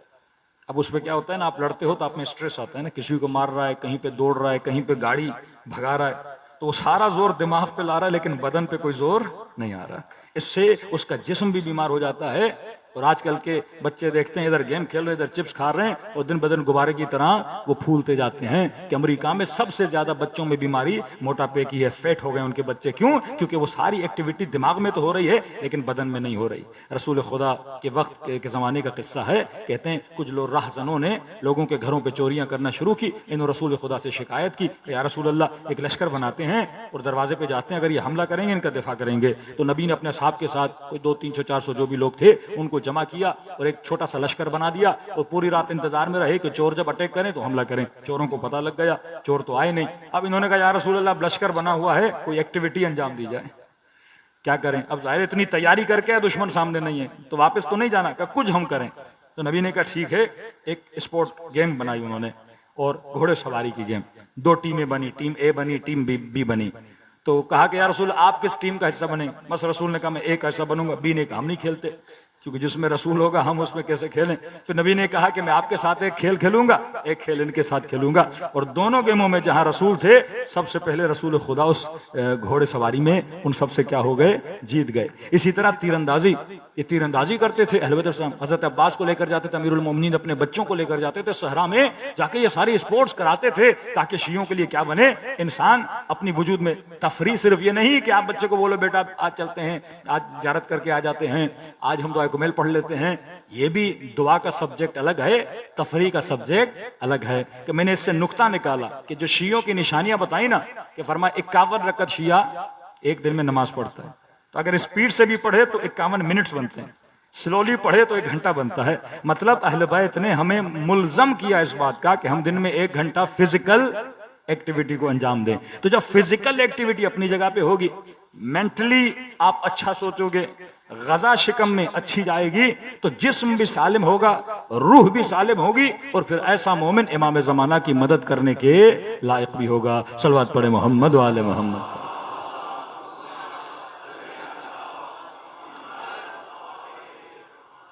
अब उसमें क्या होता है ना, आप लड़ते हो तो आप में स्ट्रेस आता है ना, किसी को मार रहा है, कहीं पे दौड़ रहा है, कहीं पे गाड़ी भगा रहा है, तो वो सारा जोर दिमाग पे ला रहा है लेकिन बदन पे कोई जोर नहीं आ रहा। इससे उसका जिस्म भी बीमार हो जाता है। और आजकल के बच्चे देखते हैं इधर गेम खेल रहे, इधर चिप्स खा रहे हैं और दिन बदन गुब्बारे की तरह वो फूलते जाते हैं। कि अमेरिका में सबसे ज्यादा बच्चों में बीमारी मोटापे की है, फेट हो गए उनके बच्चे। क्यों? क्योंकि वो सारी एक्टिविटी दिमाग में तो हो रही है लेकिन बदन में नहीं हो रही। रसूल खुदा के वक्त के जमाने का किस्सा है, कहते हैं कुछ लोग राहजनों ने लोगों के घरों पर चोरियां करना शुरू की। इन्होंने रसूल खुदा से शिकायत की, या रसूल अल्लाह, एक लश्कर बनाते हैं और दरवाजे पे जाते हैं, अगर ये हमला करेंगे इनका दिफा करेंगे। तो नबी ने अपने साहब के साथ कोई 200-300-400 जो भी लोग थे उनको जमा किया और एक छोटा सा लश्कर बना दिया और पूरी रात इंतजार में रहे कि चोर जब अटैक करें तो हमला करें। चोरों को पता लग गया, चोर तो आए नहीं। अब इन्होंने कहा या रसूल अल्लाह, लश्कर बना हुआ है, कोई एक्टिविटी अंजाम दी जाए, क्या करें? अब जाहिर इतनी तैयारी करके दुश्मन सामने नहीं है तो वापस तो नहीं जाना, कुछ हम करें। तो नबी ने कहा ठीक है, एक स्पोर्ट गेम बनाई उन्होंने और घोड़े सवारी की गेम। 2 टीमें बनी, टीम ए बनी, टीम बी बनी। तो कहा कि या रसूल आप किस टीम का हिस्सा बने? बस रसूल ने कहा मैं ए का हिस्सा बनूंगा। बी ने कहा हम नहीं खेलते, क्योंकि जिसमें रसूल होगा हम उसमें कैसे खेलें। फिर नबी ने कहा कि मैं आपके साथ एक खेल खेलूंगा, एक खेल इनके साथ खेलूंगा। और दोनों गेमों में जहां रसूल थे, सबसे पहले रसूल खुदा उस घोड़े सवारी में उन सबसे क्या हो गए? जीत गए। इसी तरह तीरंदाजी, ये तीरंदाजी करते थे अहले बैत। हजरत अब्बास को लेकर जाते थे, अमीरुल मोमिनीन अपने बच्चों को लेकर जाते थे सहरा में, जाके ये सारी स्पोर्ट्स कराते थे ताकि शियों के लिए क्या बने? इंसान अपनी वजूद में तफरी। सिर्फ ये नहीं कि आप बच्चे को बोलो बेटा आज चलते हैं, आज ज़ियारत करके आ जाते हैं, आज हम दुआ कुमैल पढ़ लेते हैं। ये भी दुआ का सब्जेक्ट अलग है, तफरी का सब्जेक्ट अलग है। कि मैंने इससे नुक्ता निकाला कि जो शियों की निशानियां बताई ना, कि फरमा 51 रकत शिया एक दिन में नमाज पढ़ता है। तो अगर स्पीड से भी पढ़े तो 51 मिनट्स बनते हैं, स्लोली पढ़े तो 1 घंटा बनता है। मतलब अहले बैत ने हमें मुल्जम किया इस बात का कि हम दिन में 1 घंटा फिजिकल एक्टिविटी को अंजाम दें। तो जब फिजिकल एक्टिविटी अपनी जगह पे होगी, मेंटली आप अच्छा सोचोगे, गजा शिकम में अच्छी जाएगी, तो जिस्म भी सालिम होगा, रूह भी सालिम होगी, और फिर ऐसा मोमिन इमाम ज़माना की मदद करने के लायक भी होगा। सलवात पढ़े मोहम्मद वाले मोहम्मद।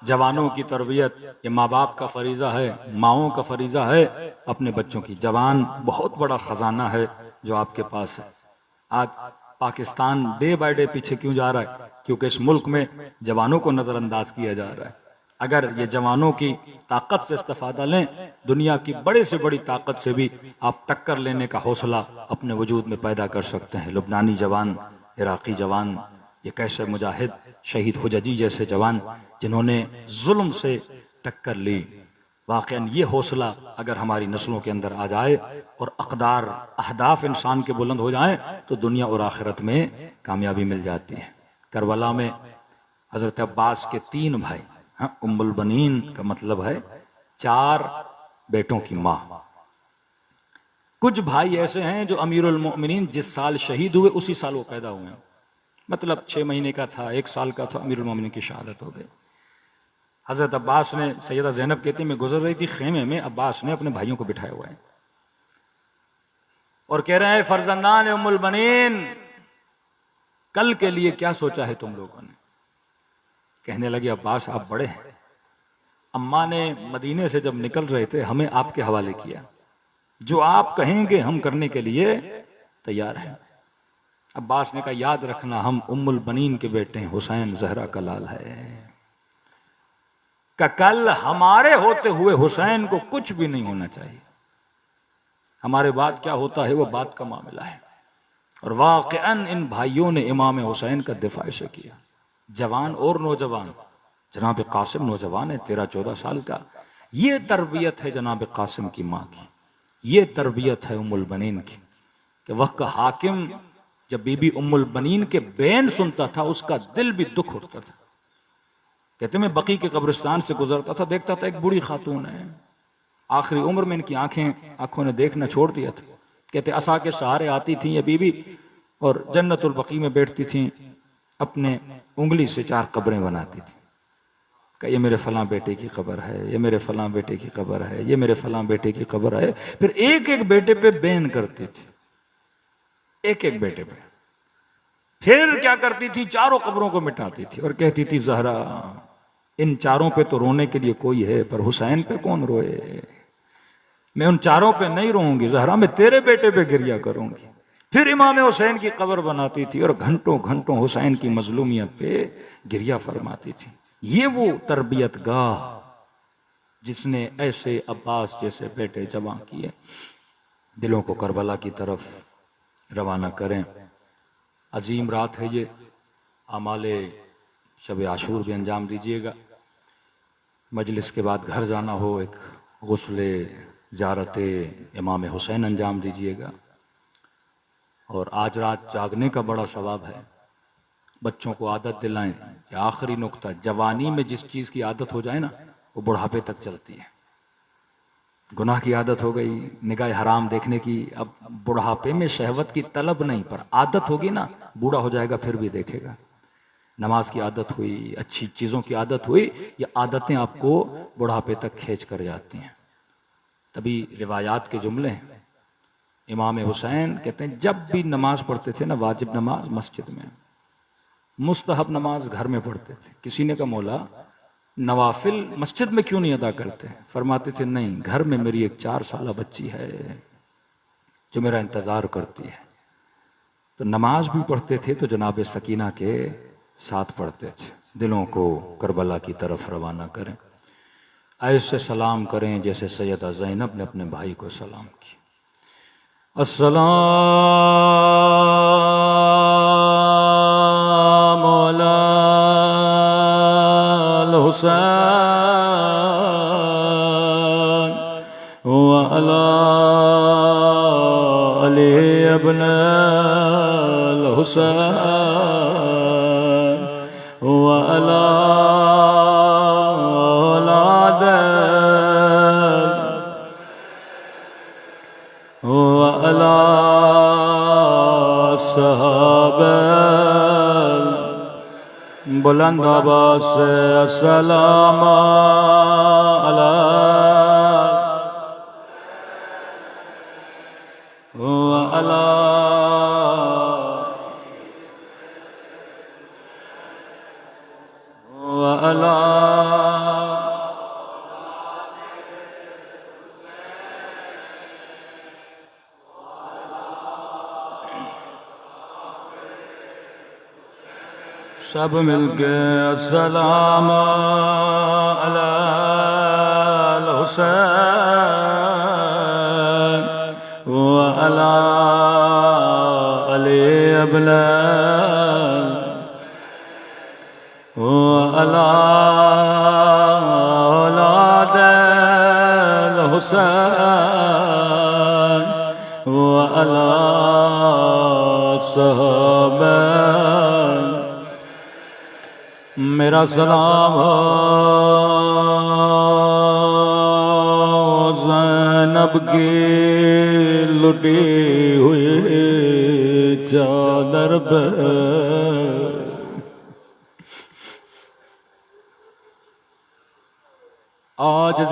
जवानों की तरबियत ये माँ बाप का फरीजा है, माओं का फरीजा है अपने बच्चों की। जवान बहुत बड़ा खजाना है जो आपके पास है। आज पाकिस्तान डे बाय डे पीछे क्यों जा रहा है? क्योंकि इस मुल्क में जवानों को नजरअंदाज किया जा रहा है। अगर ये जवानों की ताकत से इस्तेफादा लें, दुनिया की बड़े से बड़ी ताकत से भी आप टक्कर लेने का हौसला अपने वजूद में पैदा कर सकते हैं। लुबनानी जवान, इराकी जवान, ये कैसे मुजाहिद शहीद हुजजी जैसे जवान जिन्होंने जुल्म से टक्कर ली। वाकई ये हौसला अगर हमारी नस्लों के अंदर आ जाए और अक़दार अहदाफ इंसान के बुलंद हो जाएं तो दुनिया और आखिरत में कामयाबी मिल जाती है। करबला में हजरत अब्बास के 3 भाई, हाँ, उम्मुल बनीन का मतलब है 4 बेटों की माँ। कुछ भाई ऐसे हैं जो अमीरुल मोमिनीन जिस साल शहीद हुए उसी साल वो पैदा हुए, मतलब 6 महीने का था, 1 साल का था, अमीरुल मोमिनीन की शहादत हो गई। हजरत अब्बास ने, सैयदा ज़ैनब कहती मैं गुजर रही थी खेमे में, अब्बास ने अपने भाइयों को बिठाया हुआ है और कह रहे हैं फरजंदान उम्मुल बनीन, कल के लिए क्या सोचा है तुम लोगों ने? कहने लगे अब्बास आप बड़े हैं, अम्मा ने मदीने से जब निकल रहे थे हमें आपके हवाले किया, जो आप कहेंगे हम करने के लिए तैयार हैं। अब्बास ने कहा याद रखना हम उम्मुल बनीन के बेटे हैं, हुसैन ज़हरा का लाल है, का कल हमारे होते हुए हुसैन को कुछ भी नहीं होना चाहिए, हमारे बाद क्या होता है वो बात का मामला है। और वाक़अन इन भाइयों ने इमाम हुसैन का दिफा से किया, जवान और नौजवान, जनाब कासिम नौजवान है 13-14 साल का, ये तरबियत है जनाब कासिम की माँ की, ये तरबियत है उम्मुल बनीन की, कि वक्त हाकिम जब बीबी उम्मुल बनीन के बैन सुनता था उसका दिल भी दुख उठता था। कहते मैं बकी के कब्रिस्तान से गुजरता था, देखता था एक बूढ़ी खातून है, आखिरी उम्र में इनकी आंखों ने देखना छोड़ दिया था। कहते असा के सहारे आती थी ये बीबी और जन्नतुल बकी में बैठती थी, अपने उंगली से 4 कब्रें बनाती थी, कि ये मेरे फलां बेटे की कब्र है, ये मेरे फलां बेटे की कब्र है, ये मेरे फलां बेटे की कब्र है। फिर एक एक बेटे पे बैन करती थी, एक एक बेटे पे। फिर क्या करती थी, चारों कब्रों को मिटाती थी और कहती थी ज़हरा इन चारों पे तो रोने के लिए कोई है, पर हुसैन पे कौन रोए, मैं उन चारों पे नहीं रोऊंगी ज़हरा, मैं तेरे बेटे पे गिरिया करूंगी। फिर इमाम हुसैन की कब्र बनाती थी और घंटों घंटों हुसैन की मजलूमियत पे गिरिया फरमाती थी। ये वो तरबियत गाह जिसने ऐसे अब्बास जैसे बेटे जमा किए। दिलों को करबला की तरफ रवाना करें। अजीम रात है ये, आमाले शब आशूर भी अंजाम दीजिएगा। मजलिस के बाद घर जाना हो, एक गुस्ले ज़ियारत इमाम हुसैन अंजाम दीजिएगा। और आज रात जागने का बड़ा सवाब है। बच्चों को आदत दिलाएं। ये आखिरी नुक्ता, जवानी में जिस चीज़ की आदत हो जाए ना वो बुढ़ापे तक चलती है। गुनाह की आदत हो गई, निगाह हराम देखने की, अब बुढ़ापे में शहवत की तलब नहीं, पर आदत होगी ना, बूढ़ा हो जाएगा फिर भी देखेगा। नमाज की आदत हुई, अच्छी चीज़ों की आदत हुई, ये आदतें आपको बुढ़ापे तक खींच कर जाती हैं। तभी रिवायात के जुमले हैं। इमाम हुसैन कहते हैं जब भी नमाज पढ़ते थे ना, वाजिब नमाज मस्जिद में, मुस्तहब नमाज घर में पढ़ते थे। किसी ने कहा मौला नवाफिल मस्जिद में क्यों नहीं अदा करते? फरमाते थे नहीं, घर में मेरी एक 4 साल बच्ची है जो मेरा इंतज़ार करती है। तो नमाज भी पढ़ते थे तो जनाब सकीना के साथ पढ़ते थे। दिलों को करबला की तरफ रवाना करें। ऐसे सलाम करें जैसे सैयदा ज़ैनब ने अपने भाई को सलाम किया। अस्सलाम अलैल हुसैन व अला अली इब्नुल हुसैन व अला बुलंद आवाज़ से अस्सलाम सब मिलके अस्सलाम अलैल हुसैन व अला अली इब्नुल व अला औलादिल हुसैन व अला सहाबा। मेरा सलाम हो ज़ैनब की लुटी हुई चादर पे,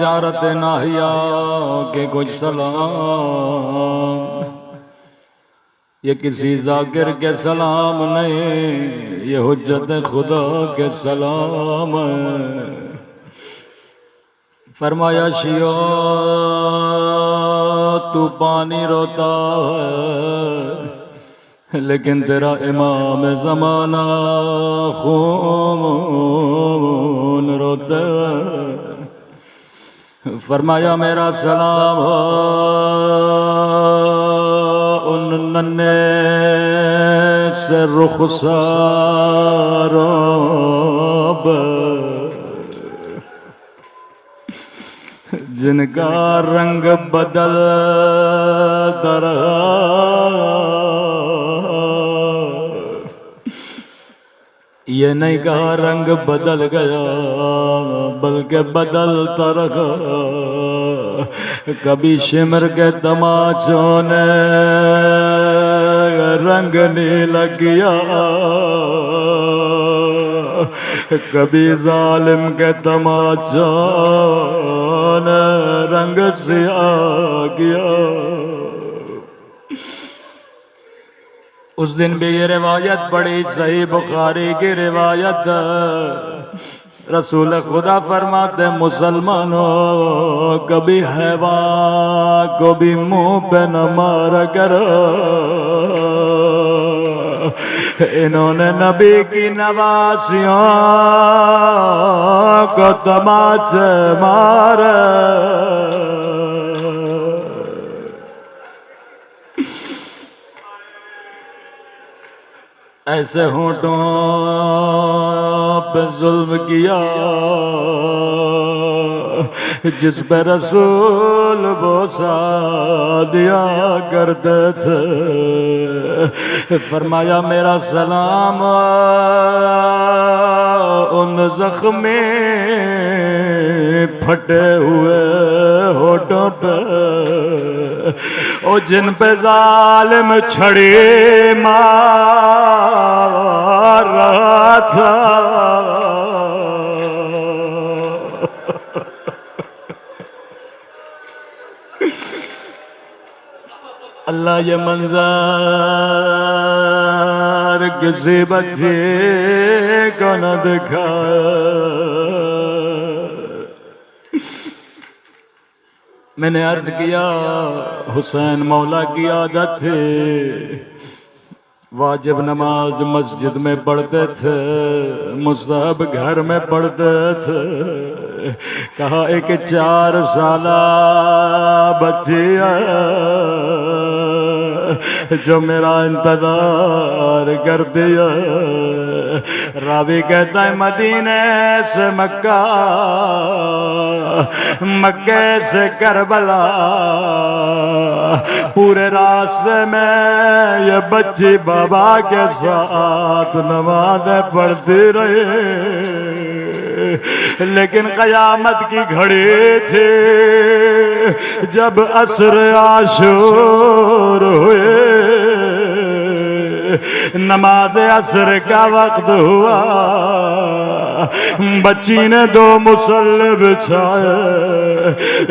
तिजारत नाहिया के कुछ सलाम, ये किसी जाकिर के सलाम नहीं, ये हुज्जत खुदा के सलाम। फरमाया शिया तू पानी रोता है, लेकिन तेरा इमाम ज़माना खून रोता है। फरमाया मेरा सलाम हो उन नन्हे से रुखसारों जिनका रंग बदल रहा, ये नहीं कहा रंग बदल गया बल्कि बदलता रहा। कभी शिमर के तमाचों ने रंग नीला किया, कभी जालिम के तमाचों ने रंग सिया किया। उस दिन भी ये रिवायत पड़ी, सही बुखारी की रिवायत। रसूल खुदा फरमाते मुसलमानों कभी हैवान को भी मुंह पे न मारा करो, इन्होंने नबी की नवासियों को तमाचे मारे। ऐसे होठों पे जुल्म किया जिस पे रसूल बोसा दिया करते थे। फरमाया मेरा सलाम उन जख्मे फटे हुए होठों पे, ओ जिन पे जालिम छड़ी मार रहा था। अल्लाह ये मंजर किसी बच्चे को न दिखा। मैंने अर्ज किया हुसैन मौला की आदत थी, वाजिब नमाज मस्जिद में पढ़ते थे, मुस्तहब घर में पढ़ते थे। कहा एक 4 साला बच्ची जो मेरा इंतजार कर दिया। रावी कहता है मदीने से मक्का, मक्के से करबला, पूरे रास्ते में ये बच्ची बाबा के साथ नमाज़ पढ़ती रही। लेकिन क़यामत की घड़ी थी जब असर आशूर हुए, नमाज असर का वक्त हुआ। बच्ची ने 2 मुसल्ले बिछाए,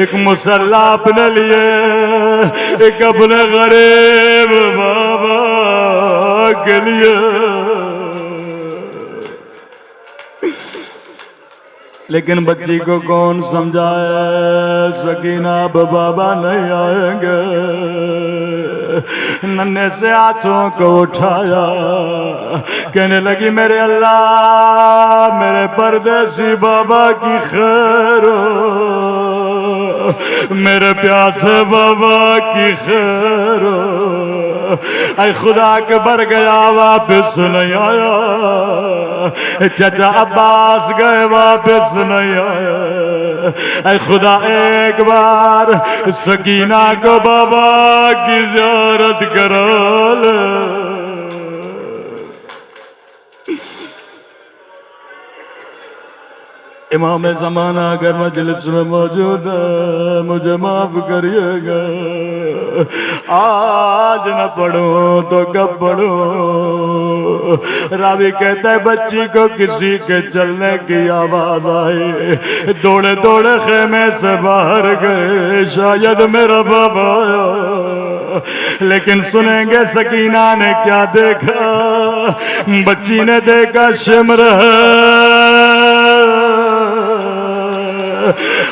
एक मुसल्ला अपने लिए, एक अपने गरीब बाबा के लिए। लेकिन बच्ची को कौन समझाए, सकीना अब बाबा नहीं आएंगे। नन्हे से हाथों को उठाया, कहने लगी मेरे अल्लाह मेरे परदेसी बाबा की खैर हो, मेरे प्यासे बाबा की खैर हो। ऐ खुदा के बर गया वापस नहीं आया, चाचा अब्बास गए वापस नहीं आया। ऐ खुदा एक बार सकीना को बाबा की ज़ियारत करा ले। इमाम ज़माना अगर मजलिस में मौजूद है मुझे माफ करिएगा, आज न पढ़ूं तो कब पढ़ूं। रावी कहता है बच्ची को किसी के चलने की आवाज आई, दौड़े दौड़े खेमे से बाहर गए, शायद मेरा बाबा आया। लेकिन सुनेंगे सकीना ने क्या देखा, बच्ची ने देखा शिमर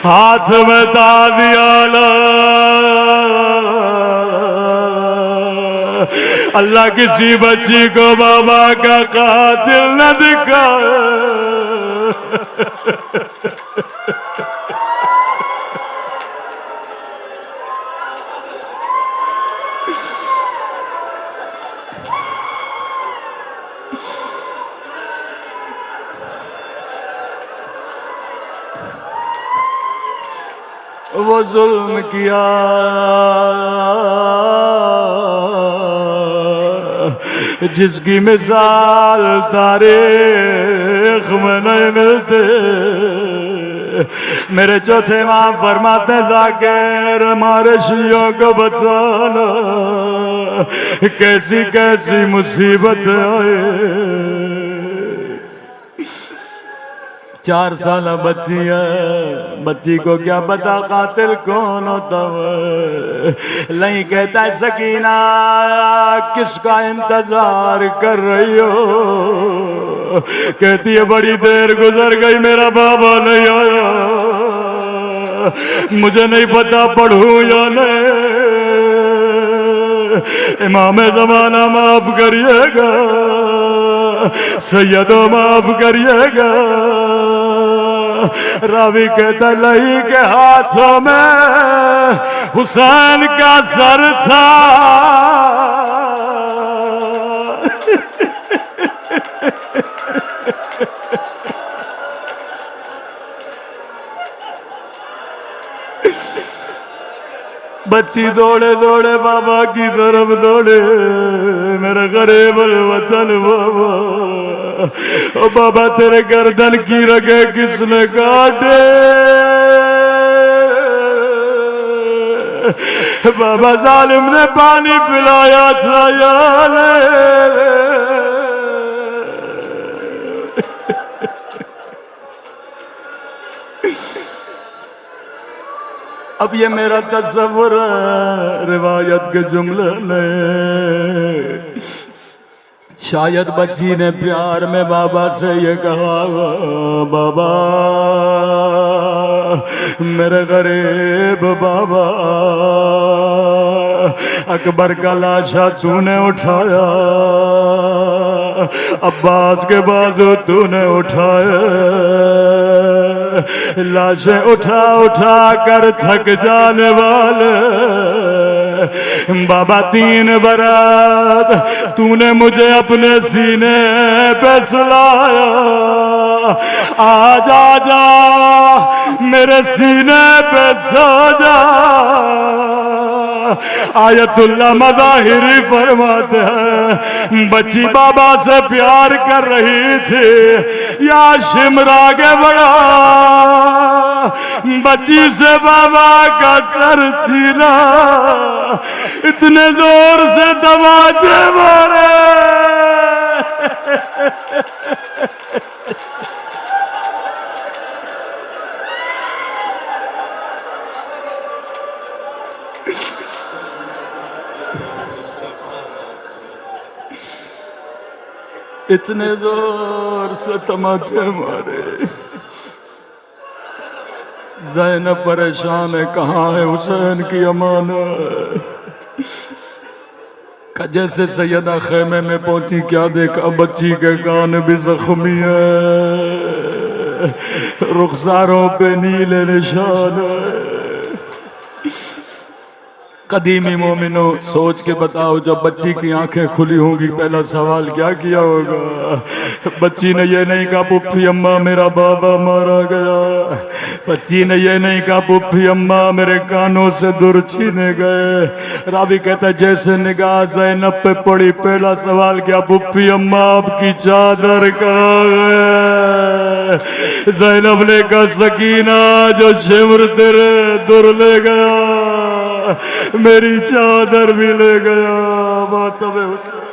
हाथ में तादियाला, अल्लाह किसी बच्ची को बाबा का कातिल न दिखाए। वो जुल्म किया जिसकी मिसाल तारीख में नहीं मिलते। मेरे चौथे इमाम फरमाते जाकिर हमारे शियों को बताना कैसी कैसी मुसीबत आए। 4 साल बच्ची है, बच्ची को क्या पता कातिल कौन होता है। नहीं कहता है सकीना किसका इंतजार कर रही हो, कहती है बड़ी देर गुजर गई मेरा बाबा नहीं आया, मुझे नहीं पता पढ़ूं या नहीं। इमाम ज़माना माफ करिएगा, सैयदो माफ करिएगा। रावी कहता लही के हाथों में हुसैन का सर था, बच्ची दौड़े दौड़े बाबा की तरफ दौड़े, मेरा गरीब वतन बाबा। ओ बाबा तेरे गर्दन की रगे किसने काटे, बाबा जालिम ने पानी पिलाया था यार। अब ये मेरा तस्वुर है रिवायत के जुमले में। शायद बच्ची ने प्यार में बाबा से ये कहा बाबा मेरे गरीब बाबा, अकबर का लाशा तूने उठाया, अब्बास के बाजू तूने उठाए, लाशें उठा उठा कर थक जाने वाले बाबा 3 बरात तूने मुझे अपने सीने पे सुलाया, आज आजा मेरे सीने पे सो जा। आयतुल्लाह मज़ाहिरी फरमाते हैं बच्ची बाबा से प्यार कर रही थी या शिमरा के बड़ा, बच्ची से बाबा का सर छीना, इतने जोर से दबाजे मारे। इतने जोर से तमाचे मारे। ज़ैनब परेशान है, कहाँ है हुसैन की अमानत। जैसे सैयदा खेमे में पहुंची क्या देखा, बच्ची के कान भी जख्मी है, रुखसारों पे नीले निशान है। कदीमी मोमिनो सोच के बताओ जब बच्ची की आंखें खुली होंगी पहला सवाल क्या किया होगा। बच्ची ने ये नहीं कहा पुप्पी अम्मा मेरा बाबा मारा गया, बच्ची ने ये नहीं कहा पुप्पी अम्मा मेरे कानों से दूर छीने गए। रावी कहता है जैसे निगाह ज़ैनब पे पड़ी पहला सवाल क्या पुप्पी अम्मा आपकी चादर कहाँ है। ज़ैनब ने कहा सकीना जो शिमर तेरे दुर ले गया मेरी चादर भी ले गया। मातब हुसैन